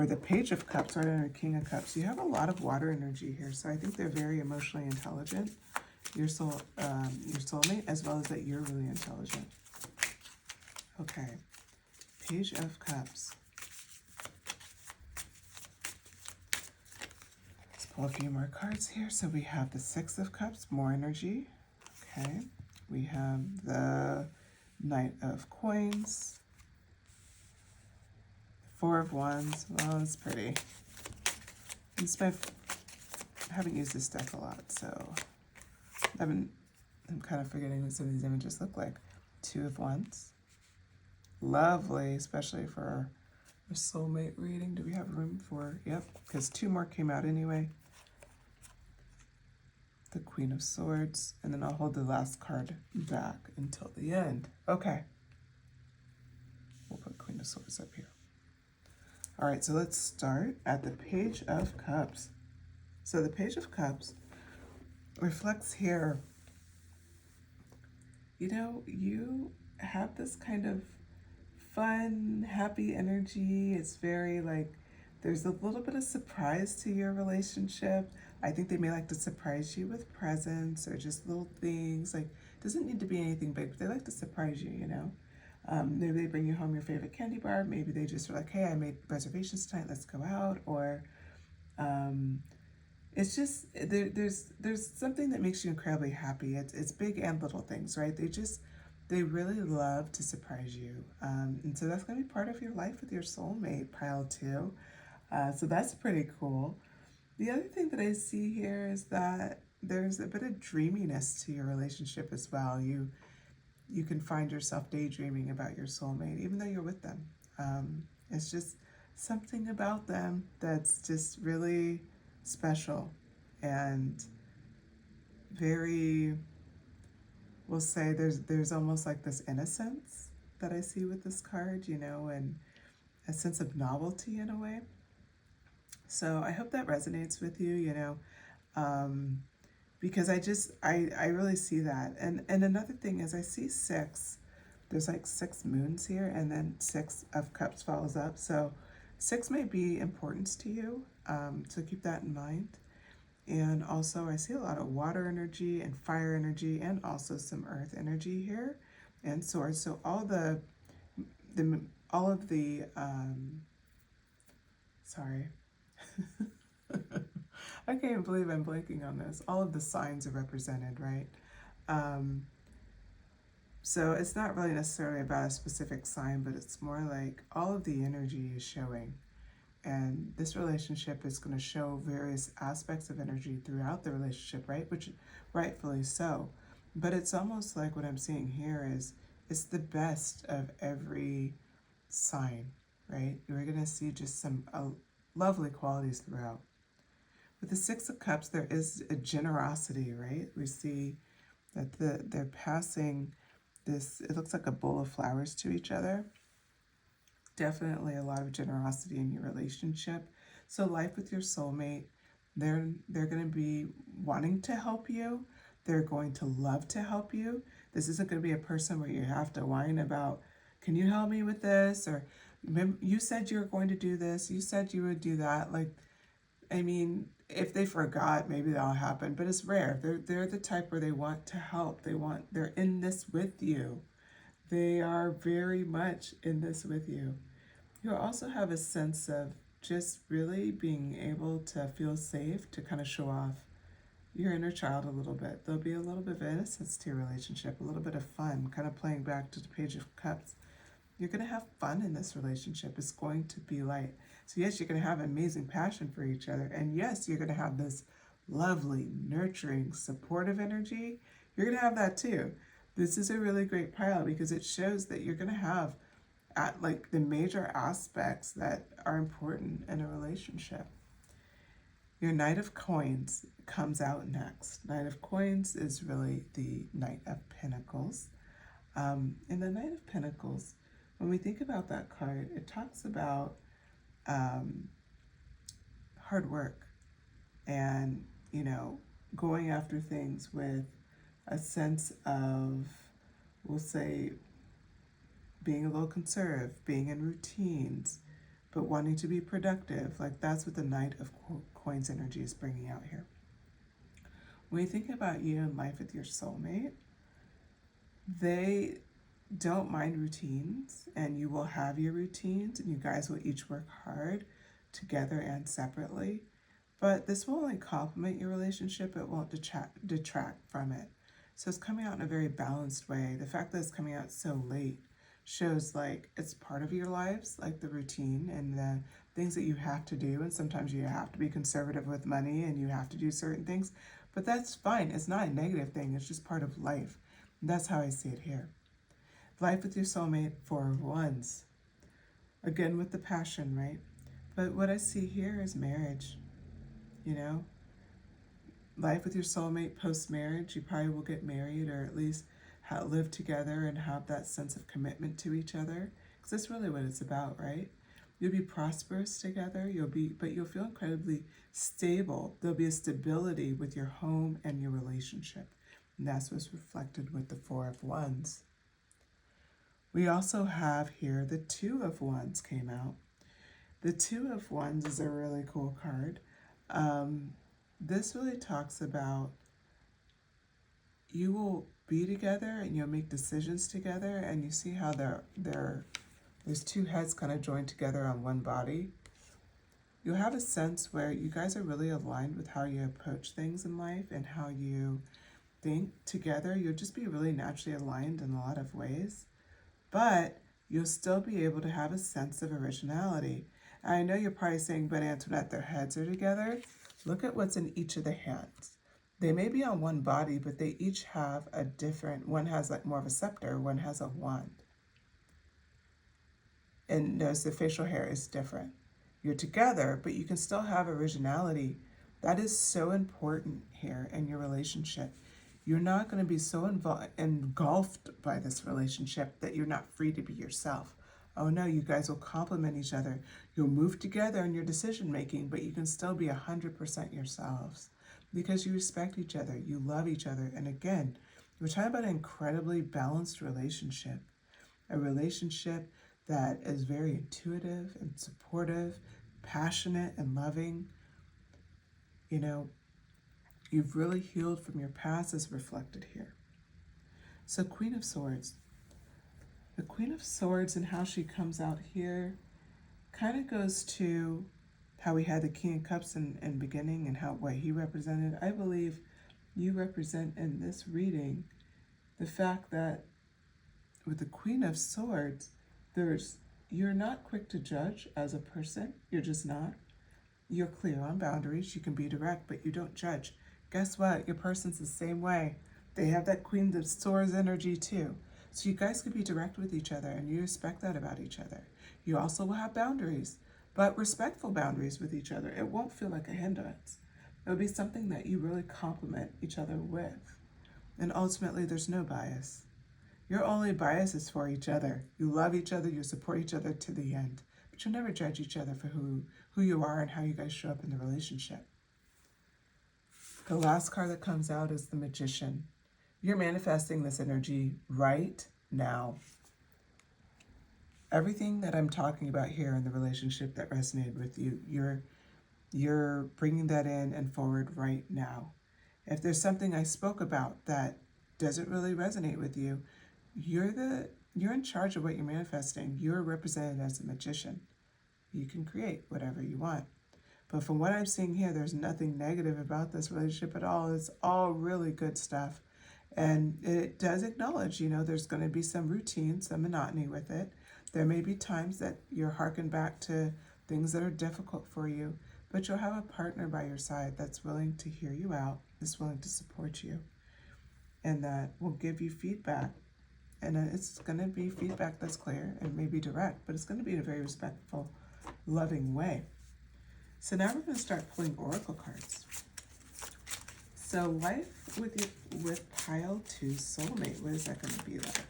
the Page of Cups right under King of Cups. You have a lot of water energy here, so I think they're very emotionally intelligent. Your soulmate, as well as that you're really intelligent. Okay, Page of Cups. Let's pull a few more cards here. So we have the Six of Cups, more energy. Okay, we have the Knight of Coins. Four of Wands. Well, it's pretty. I haven't used this deck a lot, so I'm kind of forgetting what some of these images look like. Two of Wands. lovely, especially for a soulmate reading. Do we have room for, yep, because 2 more came out anyway. The Queen of Swords, and then I'll hold the last card back until the end. Okay. We'll put Queen of Swords up here. All right, so let's start at the Page of Cups. So the Page of Cups reflects here, you know, you have this kind of fun, happy energy. It's very like, there's a little bit of surprise to your relationship. I think they may like to surprise you with presents or just little things. Like, it doesn't need to be anything big, but they like to surprise you, you know. Maybe they bring you home your favorite candy bar. Maybe they just are like, hey, I made reservations tonight, let's go out. Or it's just, there's something that makes you incredibly happy. It's big and little things, right? They really love to surprise you. And so that's going to be part of your life with your soulmate, pile 2. So that's pretty cool. The other thing that I see here is that there's a bit of dreaminess to your relationship as well. You can find yourself daydreaming about your soulmate, even though you're with them. It's just something about them that's just really special and very, we'll say there's almost like this innocence that I see with this card, you know, and a sense of novelty in a way. So I hope that resonates with you, you know, because I really see that. And another thing is I see 6. There's like 6 moons here, and then 6 of Cups follows up. So 6 may be importance to you, so keep that in mind. And also I see a lot of water energy and fire energy and also some earth energy here and swords. So all of the sorry. I can't believe I'm blanking on this. All of the signs are represented, right? So it's not really necessarily about a specific sign, but it's more like all of the energy is showing. And this relationship is going to show various aspects of energy throughout the relationship, right? Which rightfully so. But it's almost like what I'm seeing here is it's the best of every sign, right? We're going to see just some lovely qualities throughout. With the 6 of Cups, there is a generosity, right? We see that they're passing this, it looks like a bowl of flowers to each other. Definitely a lot of generosity in your relationship. So life with your soulmate, they're going to be wanting to help you. They're going to love to help you. This isn't going to be a person where you have to whine about, can you help me with this? Or you said you were going to do this. You said you would do that. Like, I mean, if they forgot, maybe that'll happen, but it's rare. They're the type where they want to help. They're in this with you. They are very much in this with you. You'll also have a sense of just really being able to feel safe to kind of show off your inner child a little bit. There'll be a little bit of innocence to your relationship, a little bit of fun, kind of playing back to the Page of Cups. You're going to have fun in this relationship. It's going to be light. So yes, you're going to have amazing passion for each other. And yes, you're going to have this lovely, nurturing, supportive energy. You're going to have that too. This is a really great pile because it shows that you're going to have like the major aspects that are important in a relationship. Your Knight of Coins comes out next. Knight of Coins is really the Knight of Pentacles. In the Knight of Pentacles, when we think about that card, it talks about hard work and, you know, going after things with a sense of, we'll say, being a little conservative, being in routines, but wanting to be productive. Like, that's what the Knight of Coins energy is bringing out here. When you think about you in life with your soulmate, they don't mind routines, and you will have your routines, and you guys will each work hard together and separately. But this will only complement your relationship. It won't detract from it. So it's coming out in a very balanced way. The fact that it's coming out so late shows like it's part of your lives, like the routine and the things that you have to do. And sometimes you have to be conservative with money and you have to do certain things. But that's fine. It's not a negative thing. It's just part of life. And that's how I see it here. Life with your soulmate, Four of Wands. Again, with the passion, right? But what I see here is marriage, you know? Life with your soulmate post-marriage, you probably will get married or at least live together and have that sense of commitment to each other. Because that's really what it's about, right? You'll be prosperous together, but you'll feel incredibly stable. There'll be a stability with your home and your relationship. And that's what's reflected with the Four of Wands. We also have here the Two of Wands came out. The Two of Wands is a really cool card. This really talks about you will be together and you'll make decisions together, and you see how there's two heads kind of joined together on one body. You'll have a sense where you guys are really aligned with how you approach things in life and how you think together. You'll just be really naturally aligned in a lot of ways, but you'll still be able to have a sense of originality. And I know you're probably saying, but Antoinette, their heads are together. Look at what's in each of the hands. They may be on one body, but they each have a different, one has like more of a scepter, one has a wand. And notice the facial hair is different. You're together, but you can still have originality. That is so important here in your relationship. You're not going to be so engulfed by this relationship that you're not free to be yourself. Oh no, you guys will complement each other. You'll move together in your decision making, but you can still be 100% yourselves because you respect each other, you love each other. And again, we're talking about an incredibly balanced relationship, a relationship that is very intuitive and supportive, passionate and loving. You know, you've really healed from your past as reflected here. So Queen of Swords. The Queen of Swords and how she comes out here kind of goes to how we had the King of Cups in beginning and what he represented. I believe you represent in this reading the fact that with the Queen of Swords, you're not quick to judge as a person. You're just not. You're clear on boundaries. You can be direct, but you don't judge. Guess what? Your person's the same way. They have that Queen of Swords energy too. So you guys can be direct with each other and you respect that about each other. You also will have boundaries, but respectful boundaries with each other. It won't feel like a hindrance. It'll be something that you really complement each other with. And ultimately, there's no bias. Your only bias is for each other. You love each other, you support each other to the end. But you'll never judge each other for who you are and how you guys show up in the relationship. The last card that comes out is the Magician. You're manifesting this energy right now. Everything that I'm talking about here in the relationship that resonated with you, you're bringing that in and forward right now. If there's something I spoke about that doesn't really resonate with you, you're in charge of what you're manifesting. You're represented as a magician. You can create whatever you want. But from what I'm seeing here, there's nothing negative about this relationship at all. It's all really good stuff. And it does acknowledge, there's going to be some routine, some monotony with it. There may be times that you're harking back to things that are difficult for you, but you'll have a partner by your side that's willing to hear you out, that's willing to support you, and that will give you feedback. And it's going to be feedback that's clear and maybe direct, but it's going to be in a very respectful, loving way. So now we're going to start pulling oracle cards. So life with pile 2 soulmate, what is that going to be like?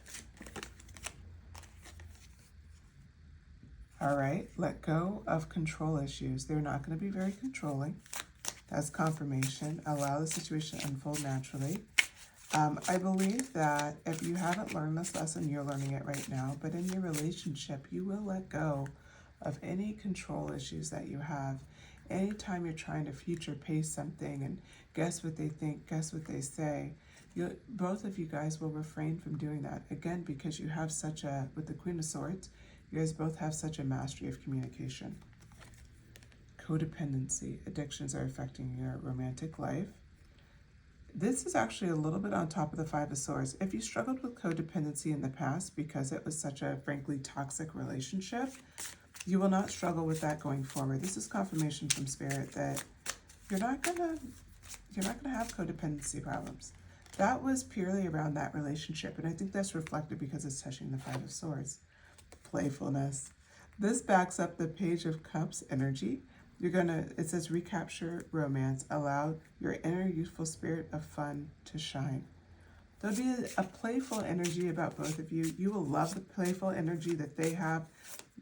All right, let go of control issues. They're not going to be very controlling. That's confirmation. Allow the situation to unfold naturally. I believe that if you haven't learned this lesson, you're learning it right now. But in your relationship, you will let go of any control issues that you have. Anytime you're trying to future pace something and guess what they think, guess what they say, both of you guys will refrain from doing that. Again, because you have with the Queen of Swords, you guys both have such a mastery of communication. Codependency. Addictions are affecting your romantic life. This is actually a little bit on top of the Five of Swords. If you struggled with codependency in the past because it was such a, frankly, toxic relationship, you will not struggle with that going forward. This is confirmation from Spirit that you're not gonna have codependency problems. that was purely around that relationship. And I think that's reflected because it's touching the Five of Swords. Playfulness. This backs up the Page of Cups energy. It says recapture romance, allow your inner youthful spirit of fun to shine. There'll be a playful energy about both of you. You will love the playful energy that they have.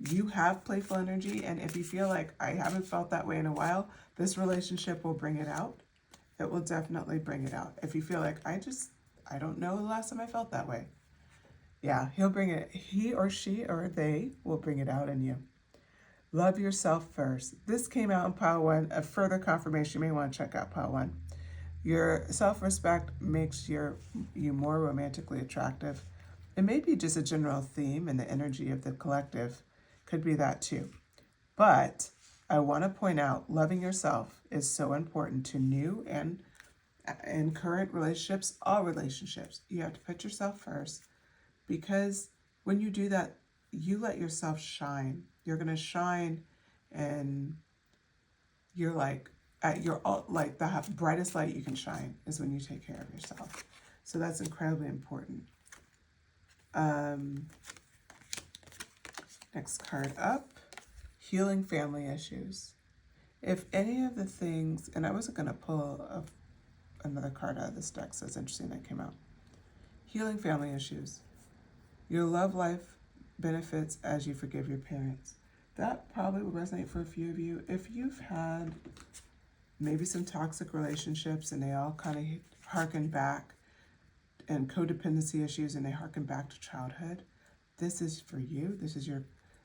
You have playful energy, and if you feel like I haven't felt that way in a while, this relationship will bring it out. It will definitely bring it out. If you feel like I don't know the last time I felt that way. Yeah, he'll bring it. He or she or they will bring it out in you. Love yourself first. This came out in pile 1. A further confirmation, you may want to check out pile 1. Your self-respect makes you more romantically attractive. It may be just a general theme, and the energy of the collective could be that too. But I want to point out, loving yourself is so important to new and current relationships, all relationships. You have to put yourself first, because when you do that, you let yourself shine. You're going to shine, and you're like, at your like the brightest light you can shine is when you take care of yourself. So that's incredibly important. Next card up, healing family issues. If any of the things, and I wasn't going to pull another card out of this deck, so it's interesting that came out. Healing family issues. Your love life benefits as you forgive your parents. That probably will resonate for a few of you. If you've had maybe some toxic relationships and they all kind of harken back, and codependency issues, and they harken back to childhood, this is for you. This is your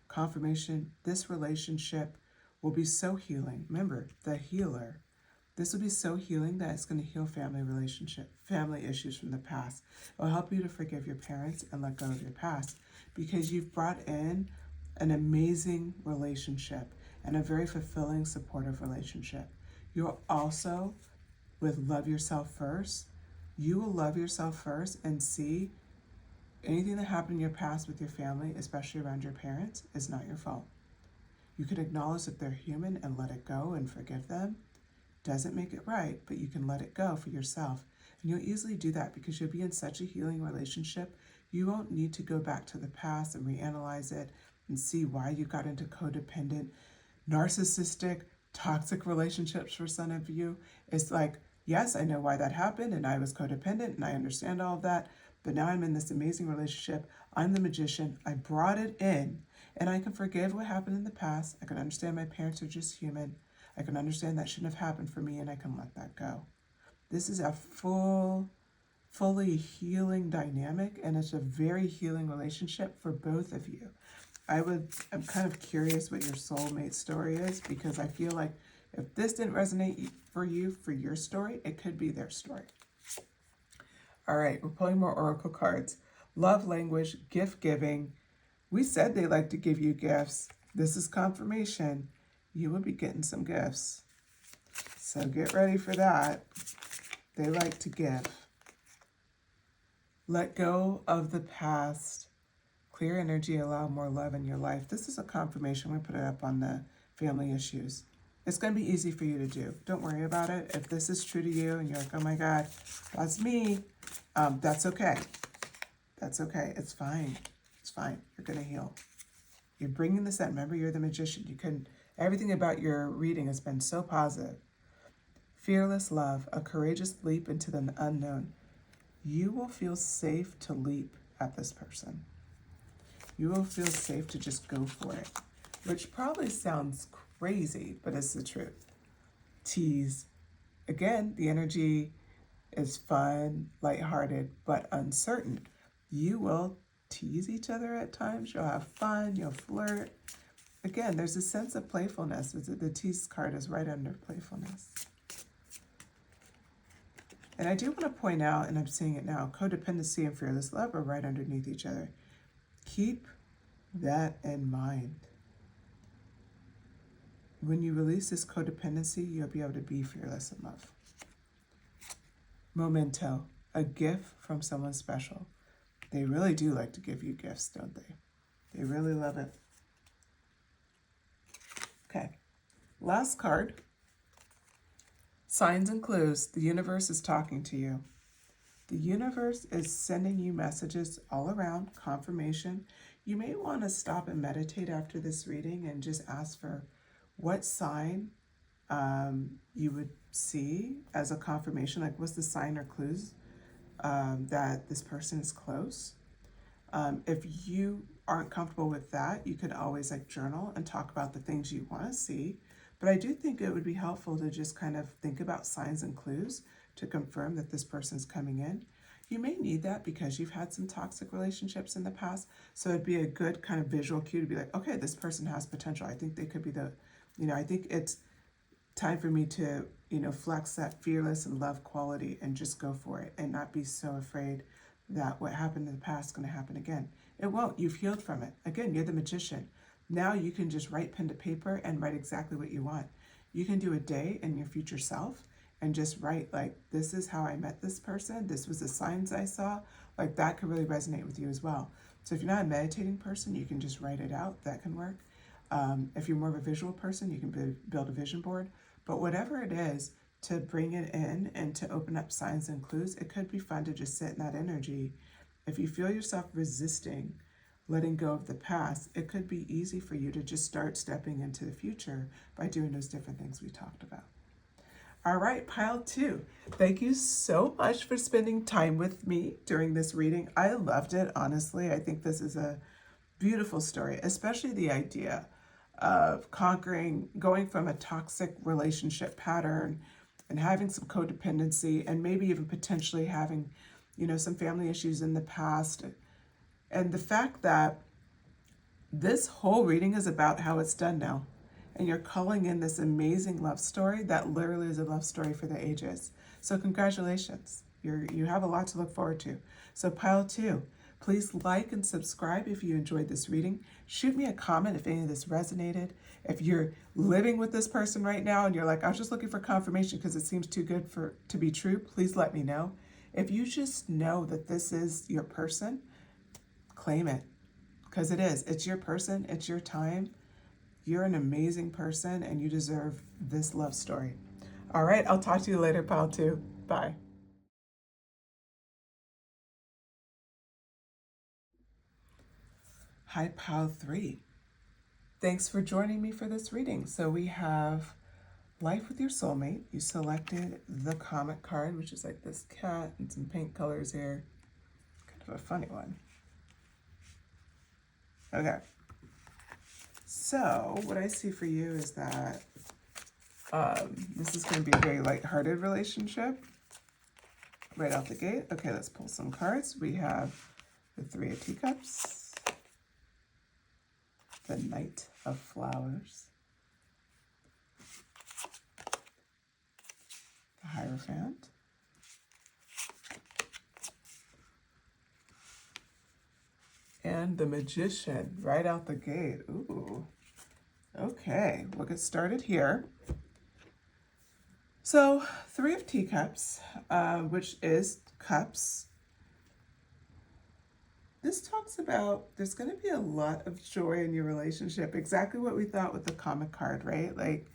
confirmation. This relationship will be so healing. Remember, the healer. This will be so healing that it's going to heal family issues from the past. It will help you to forgive your parents and let go of your past, because you've brought in an amazing relationship and a very fulfilling, supportive relationship. You'll also, with love yourself first, you will love yourself first and see anything that happened in your past with your family, especially around your parents, is not your fault. You can acknowledge that they're human and let it go and forgive them. Doesn't make it right, but you can let it go for yourself. And you'll easily do that because you'll be in such a healing relationship. You won't need to go back to the past and reanalyze it and see why you got into codependent, narcissistic, toxic relationships for some of you. It's like, yes, I know why that happened, and I was codependent, and I understand all of that, but now I'm in this amazing relationship. I'm the magician. I brought it in, and I can forgive what happened in the past. I can understand my parents are just human. I can understand that shouldn't have happened for me, and I can let that go. This is a fully healing dynamic, and it's a very healing relationship for both of you. I'm kind of curious what your soulmate story is, because I feel like if this didn't resonate for you, for your story, it could be their story. All right, we're pulling more oracle cards. Love language, gift giving. We said they like to give you gifts. This is confirmation. You will be getting some gifts. So get ready for that. They like to give. Let go of the past. Clear energy, allow more love in your life. This is a confirmation. We put it up on the family issues. It's going to be easy for you to do. Don't worry about it. If this is true to you and you're like, oh my God, that's me, that's okay. That's okay. It's fine. It's fine. You're going to heal. You're bringing this in. Remember, you're the magician. Everything about your reading has been so positive. Fearless love, a courageous leap into the unknown. You will feel safe to leap at this person. You will feel safe to just go for it, which probably sounds crazy, but it's the truth. Tease. Again, the energy is fun, lighthearted, but uncertain. You will tease each other at times. You'll have fun. You'll flirt. Again, there's a sense of playfulness. The tease card is right under playfulness. And I do want to point out, and I'm seeing it now, codependency and fearless love are right underneath each other. Keep that in mind. When you release this codependency, you'll be able to be fearless in love. Memento, a gift from someone special. They really do like to give you gifts, don't they? They really love it. Okay, last card. Signs and clues. The universe is talking to you. The universe is sending you messages all around, confirmation. You may want to stop and meditate after this reading and just ask for what sign you would see as a confirmation. Like, what's the sign or clues that this person is close? If you aren't comfortable with that, you could always like journal and talk about the things you want to see. But I do think it would be helpful to just kind of think about signs and clues to confirm that this person's coming in. You may need that because you've had some toxic relationships in the past. So it'd be a good kind of visual cue to be like, okay, this person has potential. I think they could be the, I think it's time for me to, flex that fearless and love quality and just go for it and not be so afraid that what happened in the past is going to happen again. It won't. You've healed from it. Again, you're the magician. Now you can just write pen to paper and write exactly what you want. You can do a day in your future self and just write like, this is how I met this person. This was the signs I saw. Like, that could really resonate with you as well. So if you're not a meditating person, you can just write it out. That can work. If you're more of a visual person, you can build a vision board. But whatever it is, to bring it in and to open up signs and clues, it could be fun to just sit in that energy. If you feel yourself resisting letting go of the past, it could be easy for you to just start stepping into the future by doing those different things we talked about. All right, pile 2. Thank you so much for spending time with me during this reading. I loved it, honestly. I think this is a beautiful story, especially the idea of conquering, going from a toxic relationship pattern and having some codependency and maybe even potentially having, some family issues in the past. And the fact that this whole reading is about how it's done now. And you're calling in this amazing love story that literally is a love story for the ages. So congratulations. You have a lot to look forward to. So pile 2. Please like and subscribe if you enjoyed this reading. Shoot me a comment if any of this resonated. If you're living with this person right now and you're like, I was just looking for confirmation because it seems too good to be true, please let me know. If you just know that this is your person, claim it. Because it is. It's your person. It's your time. You're an amazing person and you deserve this love story. All right, I'll talk to you later, pile 2. Bye. Hi, pile 3. Thanks for joining me for this reading. So we have Life with Your Soulmate. You selected the comic card, which is like this cat and some pink colors here. Kind of a funny one. Okay. So what I see for you is that this is going to be a very lighthearted relationship right out the gate. Okay, let's pull some cards. We have the 3 of Teacups, the Knight of Flowers, the Hierophant, and the Magician right out the gate. Ooh. Okay, we'll get started here. So 3 of Teacups, which is cups. This talks about there's going to be a lot of joy in your relationship. Exactly what we thought with the comic card, right? Like,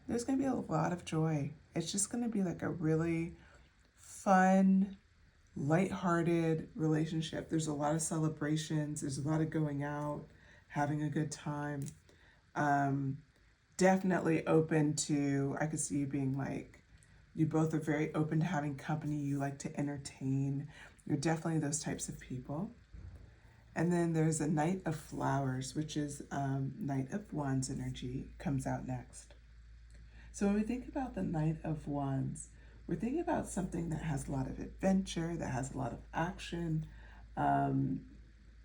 there's going to be a lot of joy. It's just going to be like a really fun, lighthearted relationship. There's a lot of celebrations. There's a lot of going out, having a good time. Definitely open to, I could see you being like, you both are very open to having company. You like to entertain. You're definitely those types of people. And then there's a Knight of Flowers, which is Knight of Wands energy, comes out next. So when we think about the Knight of Wands, we're thinking about something that has a lot of adventure, that has a lot of action.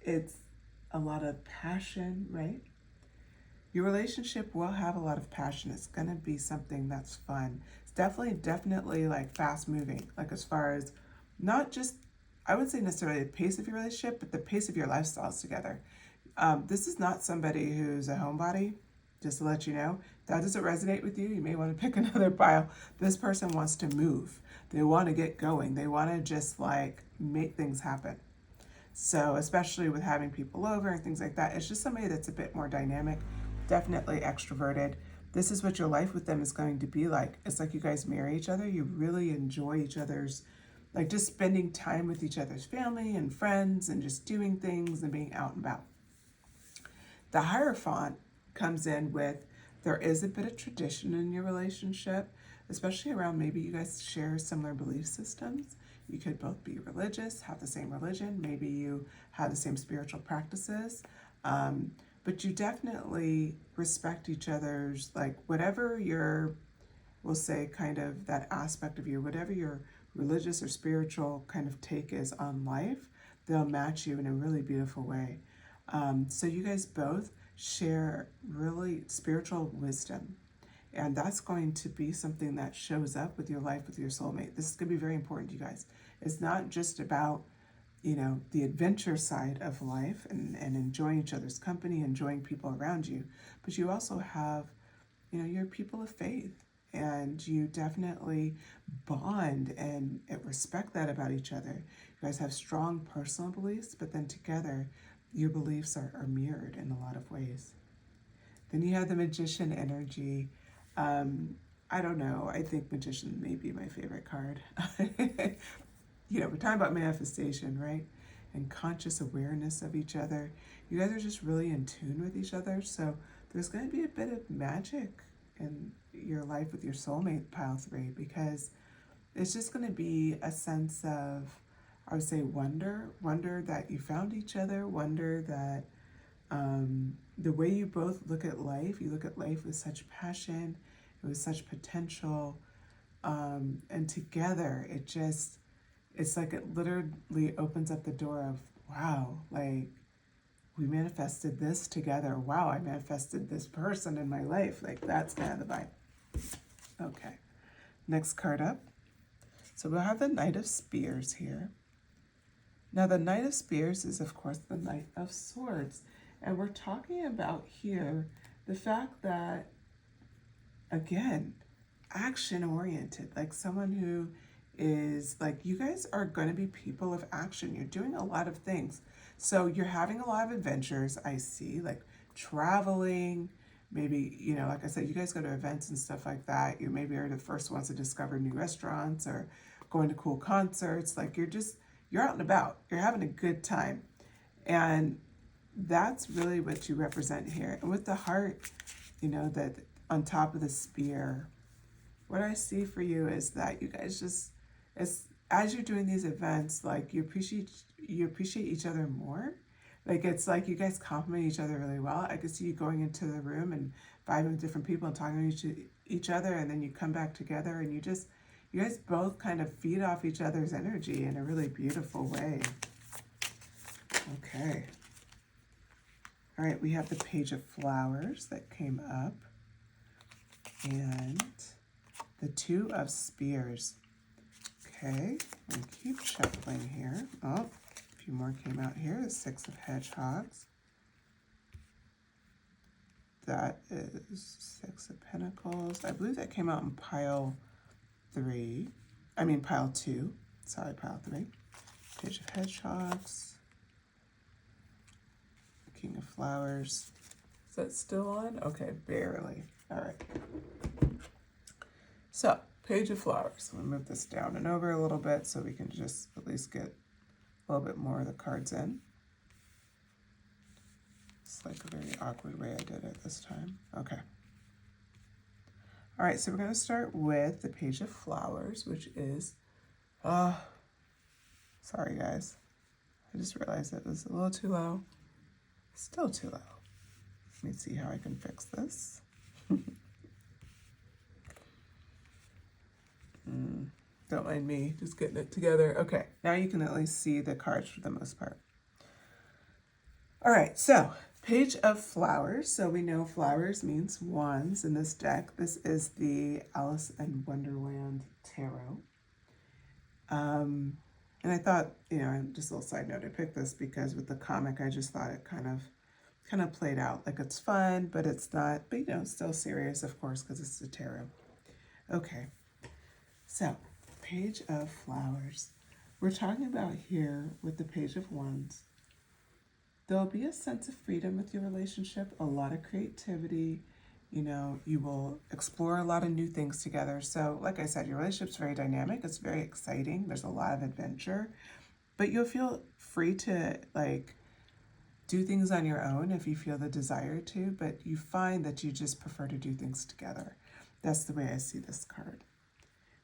It's a lot of passion, right? Your relationship will have a lot of passion. It's going to be something that's fun. It's definitely like fast moving, like as far as not just, I wouldn't say necessarily the pace of your relationship, but the pace of your lifestyles together. This is not somebody who's a homebody, just to let you know. If that doesn't resonate with you, you may want to pick another pile. This person wants to move. They want to get going. They want to just like make things happen. So especially with having people over and things like that, it's just somebody that's a bit more dynamic, definitely extroverted. This is what your life with them is going to be like. It's like you guys marry each other. You really enjoy each other's like just spending time with each other's family and friends and just doing things and being out and about. The Hierophant comes in with, there is a bit of tradition in your relationship, especially around maybe you guys share similar belief systems. You could both be religious, have the same religion, maybe you have the same spiritual practices, but you definitely respect each other's, like whatever your, we'll say kind of that aspect of you, whatever your religious or spiritual kind of take is on life, they'll match you in a really beautiful way. So you guys both share really spiritual wisdom. And that's going to be something that shows up with your life with your soulmate. This is going to be very important to you guys. It's not just about, you know, the adventure side of life and enjoying each other's company, enjoying people around you, but you also have, you know, you're people of faith, and you definitely bond and respect that about each other. You guys have strong personal beliefs, but then together your beliefs are mirrored in a lot of ways. Then you have the Magician energy. I don't know, I think Magician may be my favorite card. You know, we're talking about manifestation, right? And conscious awareness of each other. You guys are just really in tune with each other. So there's going to be a bit of magic in your life with your soulmate, pile 3, because it's just going to be a sense of, I would say, wonder that you found each other, wonder that the way you both look at life, you look at life with such passion, with such potential, and together it's like it literally opens up the door of, wow, like we manifested this together. Wow, I manifested this person in my life. Like that's kind of the vibe. Okay, next card up. So we'll have the Knight of Spears here. Now the Knight of Spears is of course the Knight of Swords. And we're talking about here the fact that, again, action-oriented, like someone who is like, you guys are going to be people of action. You're doing a lot of things. So you're having a lot of adventures, I see, like traveling, maybe, you know, like I said, you guys go to events and stuff like that. You maybe are the first ones to discover new restaurants or going to cool concerts. Like you're out and about. You're having a good time. And that's really what you represent here. And with the heart, you know, that on top of the spear, what I see for you is that you guys just, as you're doing these events, like you appreciate each other more. Like it's like you guys complement each other really well. I could see you going into the room and vibing with different people and talking to each other, and then you come back together and you guys both kind of feed off each other's energy in a really beautiful way. Okay. All right, we have the Page of Flowers that came up, and the Two of Spears. Okay, I'm gonna keep shuffling here. Oh, a few more came out here. The Six of Hedgehogs. That is Six of Pentacles. I believe that came out in pile 2. Sorry, pile 3. Page of Hedgehogs. King of Flowers. Is that still on? Okay, barely. All right. So, Page of Flowers. I'm going to move this down and over a little bit so we can just at least get a little bit more of the cards in. It's like a very awkward way I did it this time. Okay. All right, so we're going to start with the Page of Flowers, which is, sorry guys. I just realized it was a little too low. Still too low. Let me see how I can fix this. Don't mind me, just getting it together. Okay, now you can at least see the cards for the most part. All right, so Page of Flowers. So we know flowers means wands in this deck. This is the Alice in Wonderland Tarot. And I thought, you know, just a little side note, I picked this because with the comic, I just thought it kind of played out. Like it's fun, but it's not, but you know, still serious, of course, because it's the tarot. Okay, so Page of Flowers. We're talking about here with the Page of Wands. There'll be a sense of freedom with your relationship, a lot of creativity. You know, you will explore a lot of new things together. So, like I said, your relationship's very dynamic. It's very exciting. There's a lot of adventure, but you'll feel free to like do things on your own if you feel the desire to, but you find that you just prefer to do things together. That's the way I see this card.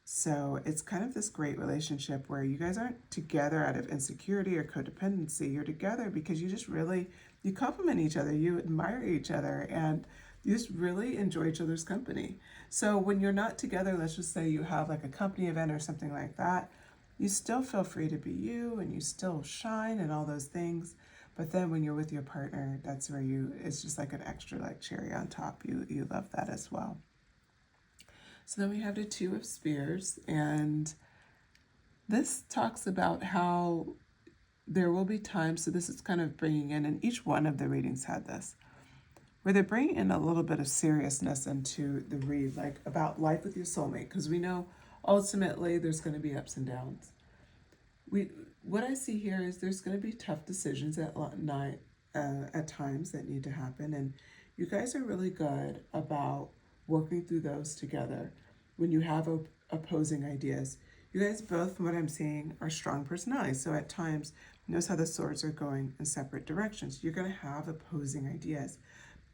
So it's kind of this great relationship where you guys aren't together out of insecurity or codependency. You're together because you just really, you complement each other, you admire each other, and you just really enjoy each other's company. So when you're not together, let's just say you have like a company event or something like that, you still feel free to be you and you still shine and all those things. But then when you're with your partner, that's where you, it's just like an extra like cherry on top. You love that as well. So then we have the Two of Spears, and this talks about how there will be times, so this is kind of bringing in, and each one of the readings had this, where they're bringing in a little bit of seriousness into the read, like about life with your soulmate, because we know ultimately there's going to be ups and downs. What I see here is there's going to be tough decisions at night, at times that need to happen, and you guys are really good about working through those together when you have opposing ideas. You guys both, from what I'm seeing, are strong personalities. So at times, notice how the swords are going in separate directions. You're going to have opposing ideas.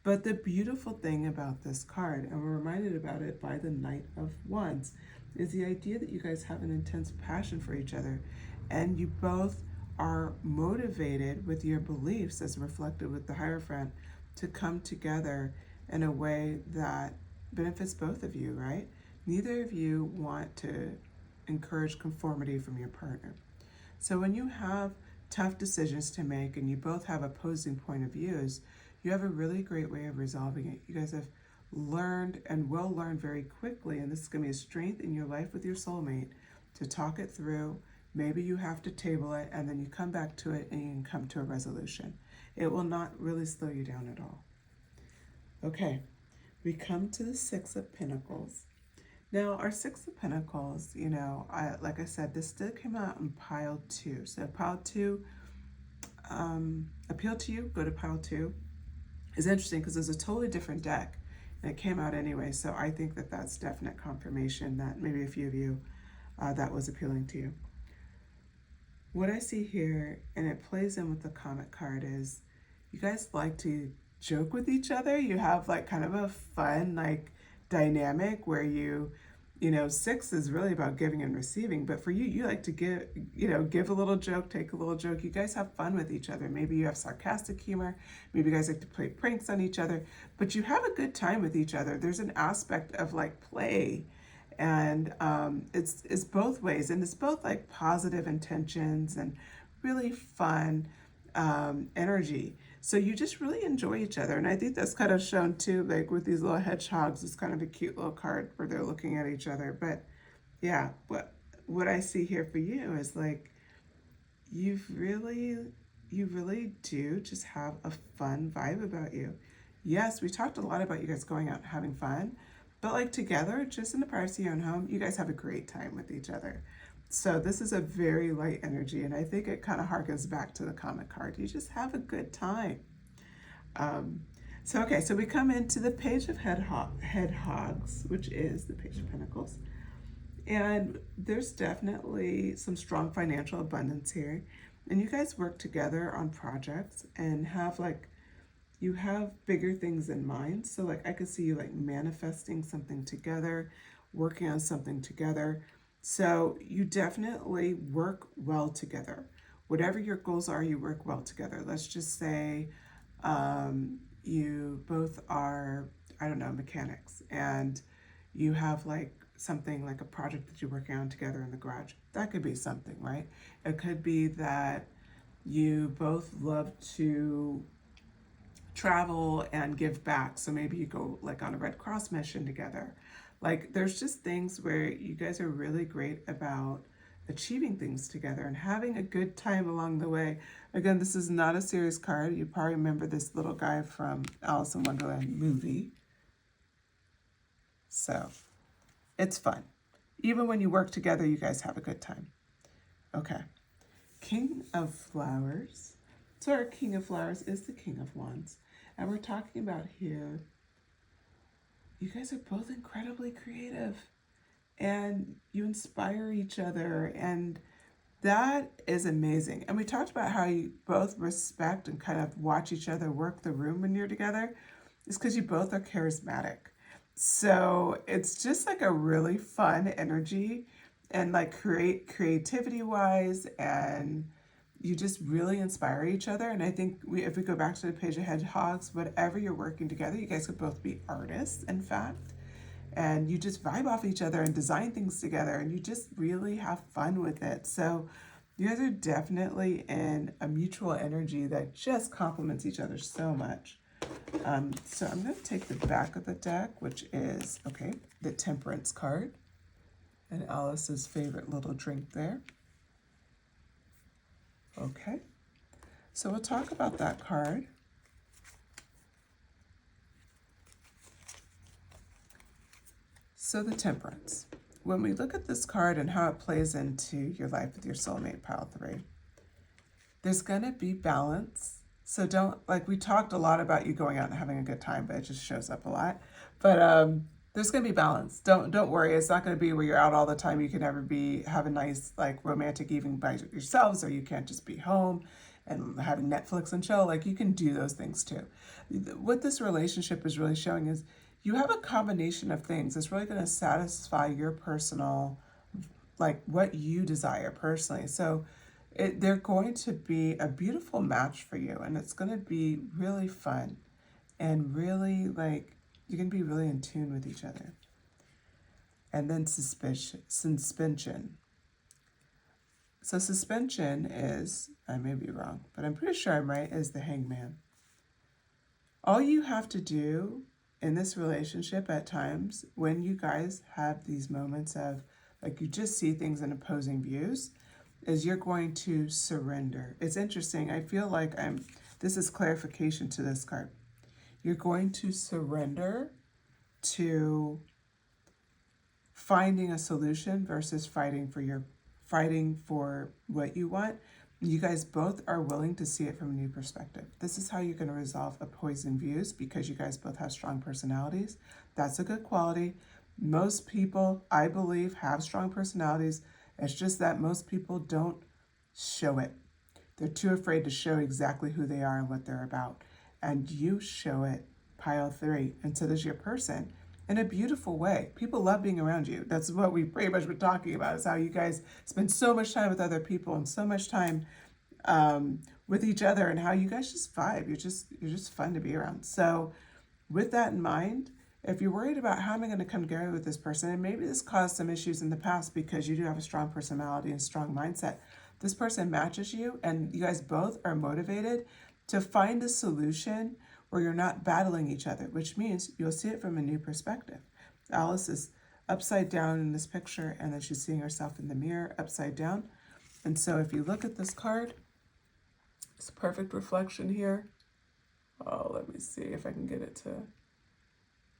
But the beautiful thing about this card, and we're reminded about it by the Knight of Wands, is the idea that you guys have an intense passion for each other, and you both are motivated with your beliefs, as reflected with the Hierophant, to come together in a way that benefits both of you, right? Neither of you want to encourage conformity from your partner. So when you have tough decisions to make and you both have opposing point of views, you have a really great way of resolving it. You guys have learned and will learn very quickly, and this is going to be a strength in your life with your soulmate, to talk it through. Maybe you have to table it and then you come back to it and you can come to a resolution. It will not really slow you down at all. Okay, we come to the Six of Pentacles. Now, our Six of Pentacles, you know, like I said, this still came out in pile 2. So pile 2, appeal to you, go to pile 2. It's interesting because it's a totally different deck, and it came out anyway, so I think that that's definite confirmation that maybe a few of you, that was appealing to you. What I see here, and it plays in with the Comet card, is you guys like to joke with each other. You have like kind of a fun like dynamic where you know, 6 is really about giving and receiving, but for you, you like to give, you know, give a little joke, take a little joke. You guys have fun with each other. Maybe you have sarcastic humor. Maybe you guys like to play pranks on each other, but you have a good time with each other. There's an aspect of like play, and it's both ways, and it's both like positive intentions and really fun energy. So you just really enjoy each other. And I think that's kind of shown too, like with these little hedgehogs. It's kind of a cute little card where they're looking at each other. But yeah, what I see here for you is like, you really do just have a fun vibe about you. Yes, we talked a lot about you guys going out and having fun, but like together, just in the privacy of your own home, you guys have a great time with each other. So this is a very light energy, and I think it kind of harkens back to the Comet card. You just have a good time. Okay, so we come into the Page of Hedgehogs, which is the Page of Pentacles. And there's definitely some strong financial abundance here. And you guys work together on projects and have like, you have bigger things in mind. So like I could see you like manifesting something together, working on something together. So you definitely work well together. Whatever your goals are, you work well together. Let's just say you both are, I don't know, mechanics, and you have like something like a project that you're working on together in the garage. That could be something, right? It could be that you both love to travel and give back. So maybe you go like on a Red Cross mission together. Like there's just things where you guys are really great about achieving things together and having a good time along the way. Again, this is not a serious card. You probably remember this little guy from Alice in Wonderland movie. So it's fun. Even when you work together, you guys have a good time. Okay. King of Flowers. So, our King of Flowers is the King of Wands. And we're talking about here, you guys are both incredibly creative and you inspire each other, and that is amazing. And we talked about how you both respect and kind of watch each other work the room when you're together. It's because you both are charismatic. So it's just like a really fun energy, and like creativity wise, and you just really inspire each other. And I think if we go back to the page of hedgehogs, whatever you're working together, you guys could both be artists, in fact, and you just vibe off each other and design things together, and you just really have fun with it. So you guys are definitely in a mutual energy that just complements each other so much. So I'm going to take the back of the deck, which is, okay, the Temperance card, and Alice's favorite little drink there. Okay, so we'll talk about that card. So the Temperance. When we look at this card and how it plays into your life with your soulmate, pile 3, there's going to be balance. So don't, like, we talked a lot about you going out and having a good time, but it just shows up a lot. But there's going to be balance. Don't worry. It's not going to be where you're out all the time. You can never have a nice, like, romantic evening by yourselves, or you can't just be home and having Netflix and chill. Like, you can do those things too. What this relationship is really showing is you have a combination of things that's really going to satisfy your personal, like, what you desire personally. So they're going to be a beautiful match for you, and it's going to be really fun and really, like, you're going to be really in tune with each other. And then suspension. So suspension is, I may be wrong, but I'm pretty sure I'm right, is the Hangman. All you have to do in this relationship at times, when you guys have these moments of, like, you just see things in opposing views, is you're going to surrender. It's interesting. I feel like this is clarification to this card. You're going to surrender to finding a solution versus fighting for what you want. You guys both are willing to see it from a new perspective. This is how you're going to resolve opposing views, because you guys both have strong personalities. That's a good quality. Most people, I believe, have strong personalities. It's just that most people don't show it. They're too afraid to show exactly who they are and what they're about. And you show it, pile 3. And so there's your person in a beautiful way. People love being around you. That's what we pretty much been talking about, is how you guys spend so much time with other people and so much time with each other, and how you guys just vibe. You're just fun to be around. So with that in mind, if you're worried about how am I going to come together with this person, and maybe this caused some issues in the past because you do have a strong personality and strong mindset, this person matches you, and you guys both are motivated to find a solution where you're not battling each other, which means you'll see it from a new perspective. Alice is upside down in this picture, and then she's seeing herself in the mirror upside down. And so if you look at this card, it's a perfect reflection here. Oh, let me see if I can get it to...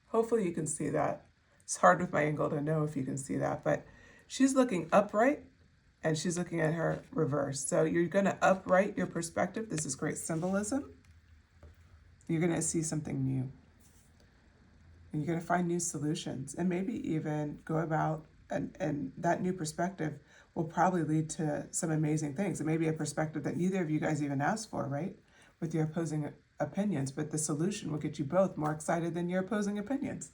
Hopefully you can see that. It's hard with my angle to know if you can see that, but she's looking upright and she's looking at her reverse. So you're going to upright your perspective. This is great symbolism. You're going to see something new. And you're going to find new solutions, and maybe even go about, and that new perspective will probably lead to some amazing things. It may be a perspective that neither of you guys even asked for, right? With your opposing opinions, but the solution will get you both more excited than your opposing opinions.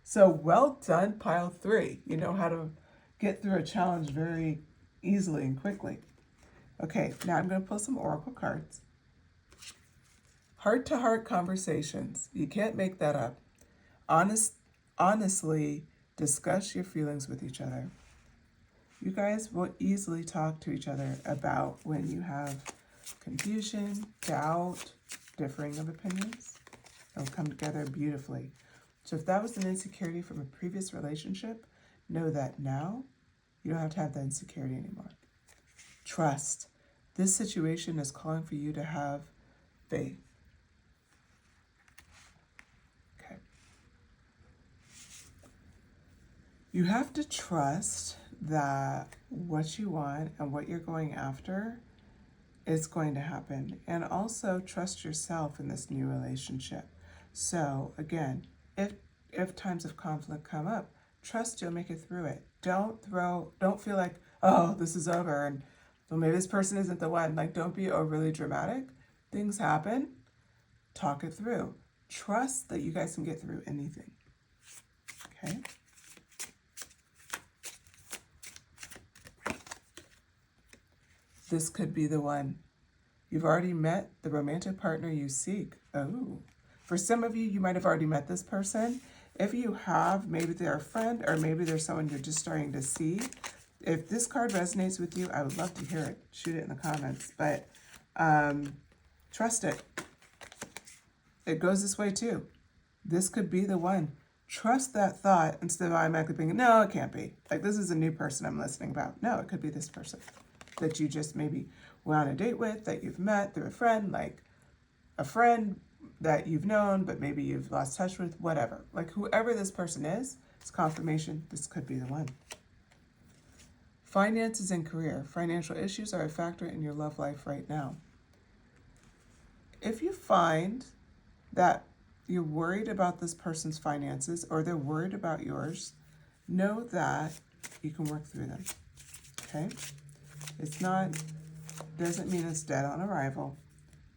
So well done, pile 3. You know how to get through a challenge very easily and quickly. Okay, now I'm going to pull some oracle cards. Heart-to-heart conversations. You can't make that up. Honestly, discuss your feelings with each other. You guys will easily talk to each other about when you have confusion, doubt, differing of opinions. It'll come together beautifully. So if that was an insecurity from a previous relationship, know that now you don't have to have that insecurity anymore. Trust. This situation is calling for you to have faith. Okay. You have to trust that what you want and what you're going after is going to happen. And also trust yourself in this new relationship. So again, if if times of conflict come up, trust you'll make it through it. Don't feel like, oh, this is over and well, maybe this person isn't the one. Like, don't be overly dramatic. Things happen. Talk it through. Trust that you guys can get through anything. Okay? This could be the one. You've already met the romantic partner you seek. Oh. For some of you, you might have already met this person. If you have, maybe they're a friend or maybe they're someone you're just starting to see. If this card resonates with you, I would love to hear it. Shoot it in the comments. But trust it. It goes this way too. This could be the one. Trust that thought instead of automatically thinking, no, it can't be. Like, this is a new person I'm listening about. No, it could be this person that you just maybe went on a date with, that you've met through a friend, like a friend that you've known, but maybe you've lost touch with, whatever. Like, whoever this person is, it's confirmation this could be the one. Finances and career. Financial issues are a factor in your love life right now. If you find that you're worried about this person's finances or they're worried about yours, know that you can work through them. Okay? Doesn't mean it's dead on arrival.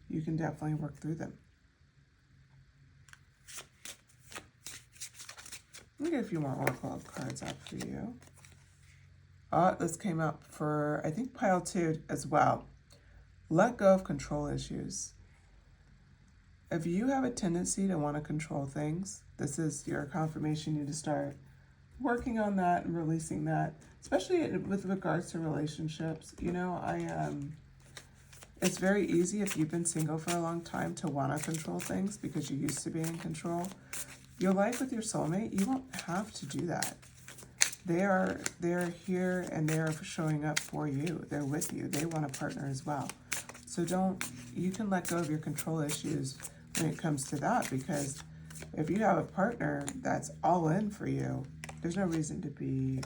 You can definitely work through them. Let me get a few more Oracle cards out for you. This came up for, I think, pile 2 as well. Let go of control issues. If you have a tendency to want to control things, this is your confirmation. You need to start working on that and releasing that, especially with regards to relationships. You know, it's very easy if you've been single for a long time to want to control things because you used to be in control. Your life with your soulmate, you won't have to do that. They're here and they're showing up for you. They're with you. They want a partner as well. So you can let go of your control issues when it comes to that, because if you have a partner that's all in for you, there's no reason to be,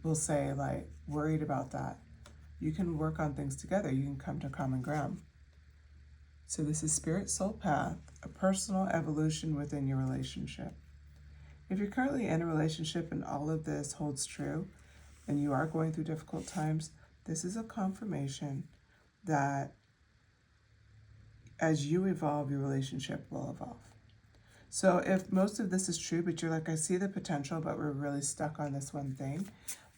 we'll say, like, worried about that. You can work on things together. You can come to common ground. So this is Spirit Soul Path, a personal evolution within your relationship. If you're currently in a relationship and all of this holds true, and you are going through difficult times, this is a confirmation that as you evolve, your relationship will evolve. So if most of this is true, but you're like, I see the potential, but we're really stuck on this one thing,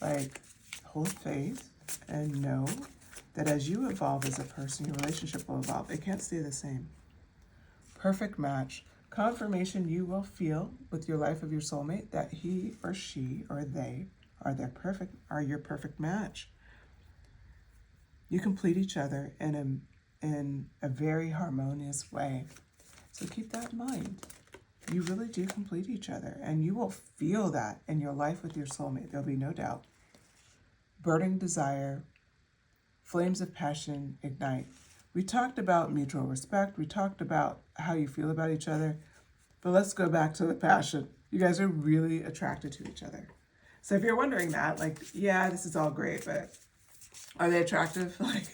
like, hold faith and know that as you evolve as a person, your relationship will evolve. It can't stay the same. Perfect match. Confirmation you will feel with your life of your soulmate that he or she or they are your perfect match. You complete each other in a very harmonious way. So keep that in mind. You really do complete each other, and you will feel that in your life with your soulmate. There'll be no doubt. Burning desire, flames of passion ignite. We talked about mutual respect. We talked about how you feel about each other. But let's go back to the passion. You guys are really attracted to each other. So if you're wondering that, like, yeah, this is all great, but are they attractive? Like,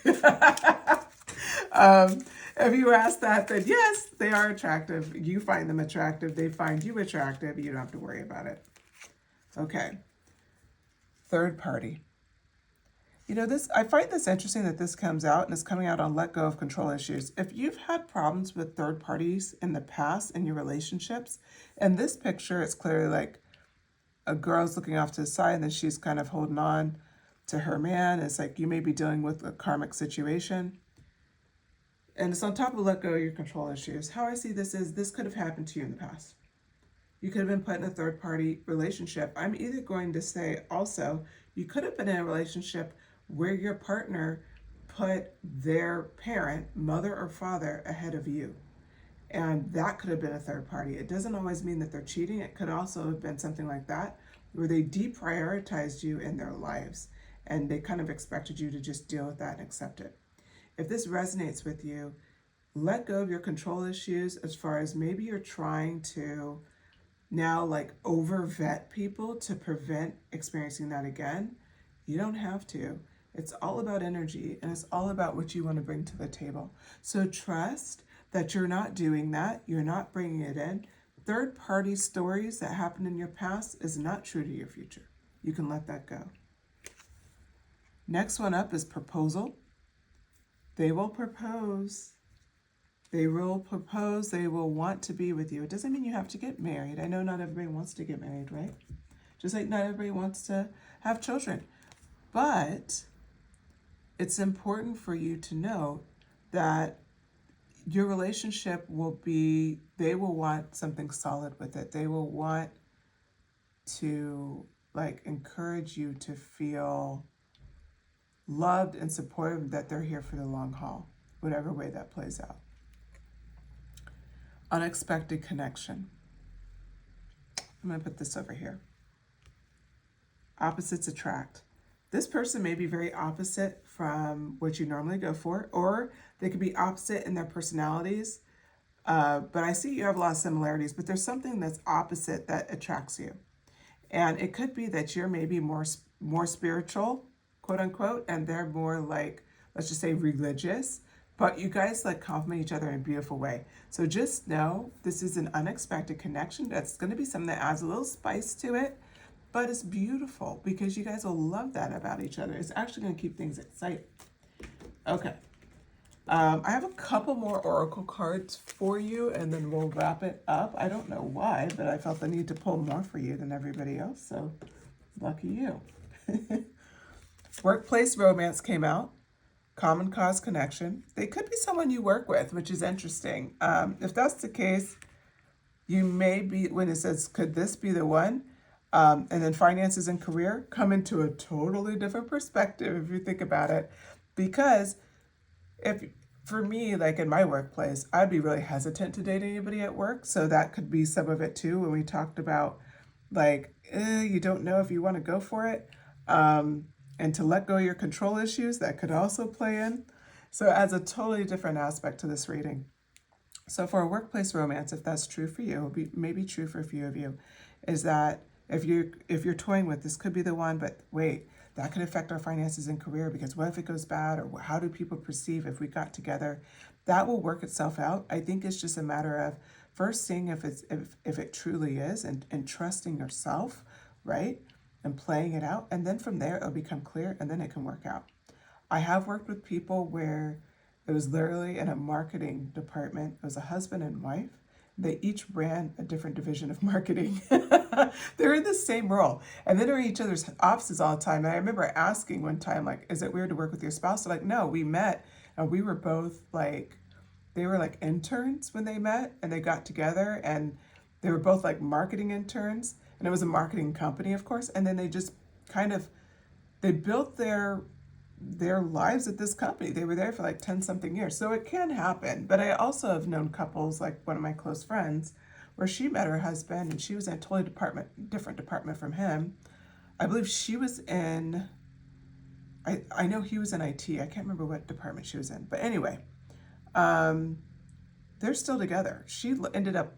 if you ask that, then yes, they are attractive. You find them attractive. They find you attractive. You don't have to worry about it. Okay. Third party. You know, I find this interesting that this comes out, and it's coming out on let go of control issues. If you've had problems with third parties in the past in your relationships, in this picture, it's clearly like a girl's looking off to the side and then she's kind of holding on to her man. It's like you may be dealing with a karmic situation. And it's on top of let go of your control issues. How I see this is this could have happened to you in the past. You could have been put in a third party relationship. I'm either going to say also, you could have been in a relationship where your partner put their parent, mother or father, ahead of you. And that could have been a third party. It doesn't always mean that they're cheating. It could also have been something like that, where they deprioritized you in their lives and they kind of expected you to just deal with that and accept it. If this resonates with you, let go of your control issues as far as maybe you're trying to now like over vet people to prevent experiencing that again. You don't have to. It's all about energy, and it's all about what you want to bring to the table. So trust that you're not doing that. You're not bringing it in. third-party stories that happened in your past is not true to your future. You can let that go. Next one up is proposal. They will propose. They will propose. They will want to be with you. It doesn't mean you have to get married. I know not everybody wants to get married, right? Just like not everybody wants to have children. But it's important for you to know that your relationship will be, they will want something solid with it. They will want to like encourage you to feel loved and supported, that they're here for the long haul, whatever way that plays out. Unexpected connection. I'm going to put this over here. Opposites attract. This person may be very opposite from what you normally go for, or they could be opposite in their personalities. But I see you have a lot of similarities, but there's something that's opposite that attracts you. And it could be that you're maybe more spiritual, quote unquote, and they're more like, let's just say religious, but you guys like complement each other in a beautiful way. So just know this is an unexpected connection. That's going to be something that adds a little spice to it, but it's beautiful because you guys will love that about each other. It's actually going to keep things exciting. Okay. I have a couple more oracle cards for you, and then we'll wrap it up. I don't know why, but I felt the need to pull more for you than everybody else, so lucky you. Workplace romance came out. Common cause connection. They could be someone you work with, which is interesting. If that's the case, you may be, when it says, could this be the one? And then finances and career come into a totally different perspective if you think about it. Because for me, like in my workplace, I'd be really hesitant to date anybody at work. So that could be some of it too, when we talked about like, you don't know if you want to go for it. And to let go of your control issues, that could also play in. So it adds a totally different aspect to this reading. So for a workplace romance, if that's true for you, maybe true for a few of you, is that if you're toying with this could be the one, but wait, that could affect our finances and career, because what if it goes bad, or how do people perceive if we got together? That will work itself out. I think it's just a matter of first seeing if it truly is, and trusting yourself, right? And playing it out. And then from there, it'll become clear, and then it can work out. I have worked with people where it was literally in a marketing department. It was a husband and wife. They each ran a different division of marketing. They're in the same role. And then they're in each other's offices all the time. And I remember asking one time, like, is it weird to work with your spouse? They're like, no, we met and we were both like, they were like interns when they met, and they got together, and they were both like marketing interns. And it was a marketing company, of course. And then they just they built their lives at this company. They were there for like 10 something years. So it can happen. But I also have known couples, like one of my close friends, where she met her husband and she was in a totally different department from him. I believe she was in, I know he was in IT. I can't remember what department she was in. But anyway, they're still together. She ended up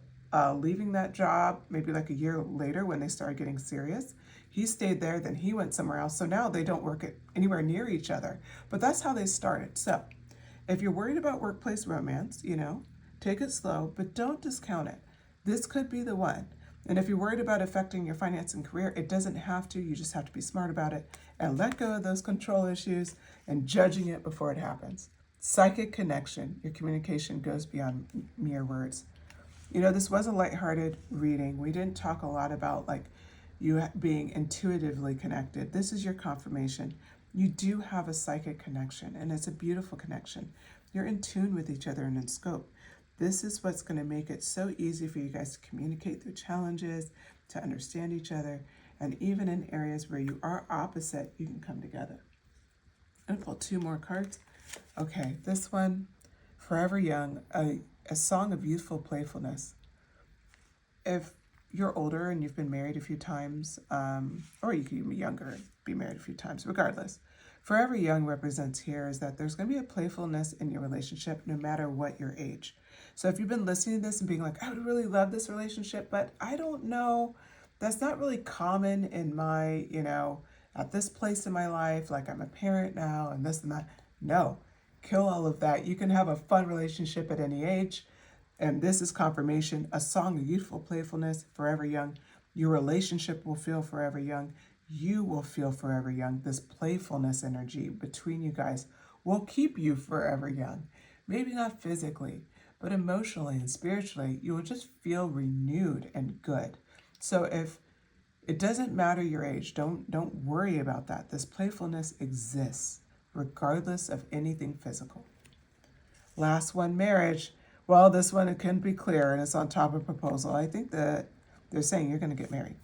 leaving that job maybe like a year later when they started getting serious. He stayed there, then he went somewhere else. So now they don't work anywhere near each other. But that's how they started. So if you're worried about workplace romance, take it slow, but don't discount it. This could be the one. And if you're worried about affecting your finance and career, it doesn't have to. You just have to be smart about it and let go of those control issues and judging it before it happens. Psychic connection. Your communication goes beyond mere words. This was a lighthearted reading. We didn't talk a lot about like you being intuitively connected. This is your confirmation. You do have a psychic connection, and it's a beautiful connection. You're in tune with each other and in scope. This is what's going to make it so easy for you guys to communicate through challenges, to understand each other, and even in areas where you are opposite, you can come together. I'm going to pull two more cards. Okay, this one, Forever Young, a song of youthful playfulness. If you're older and you've been married a few times, or you can be younger and be married a few times, regardless. Forever Young represents here is that there's going to be a playfulness in your relationship no matter what your age. So if you've been listening to this and being like, I would really love this relationship, but I don't know, that's not really common in my, at this place in my life, like I'm a parent now and this and that. No, kill all of that. You can have a fun relationship at any age. And this is confirmation, a song of youthful playfulness, forever young. Your relationship will feel forever young. You will feel forever young. This playfulness energy between you guys will keep you forever young. Maybe not physically, but emotionally and spiritually, you will just feel renewed and good. So if it doesn't matter your age, don't worry about that. This playfulness exists regardless of anything physical. Last one, marriage. Well, this one, it can be clear, and it's on top of proposal. I think that they're saying you're going to get married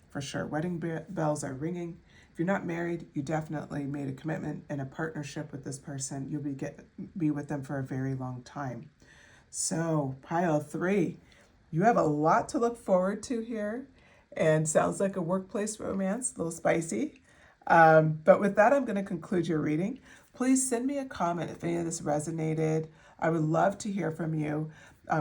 for sure. Wedding bells are ringing. If you're not married, you definitely made a commitment and a partnership with this person. You'll be with them for a very long time. So, pile 3, you have a lot to look forward to here, and sounds like a workplace romance, a little spicy. But with that, I'm going to conclude your reading. Please send me a comment if any of this resonated. I would love to hear from you.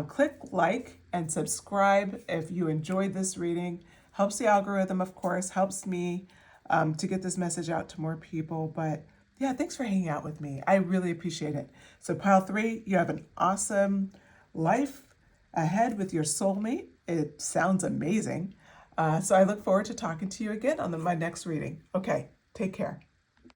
Click like and subscribe if you enjoyed this reading. Helps the algorithm, of course, helps me to get this message out to more people. But yeah, thanks for hanging out with me. I really appreciate it. So pile 3, you have an awesome life ahead with your soulmate. It sounds amazing. So I look forward to talking to you again on my next reading. Okay, take care.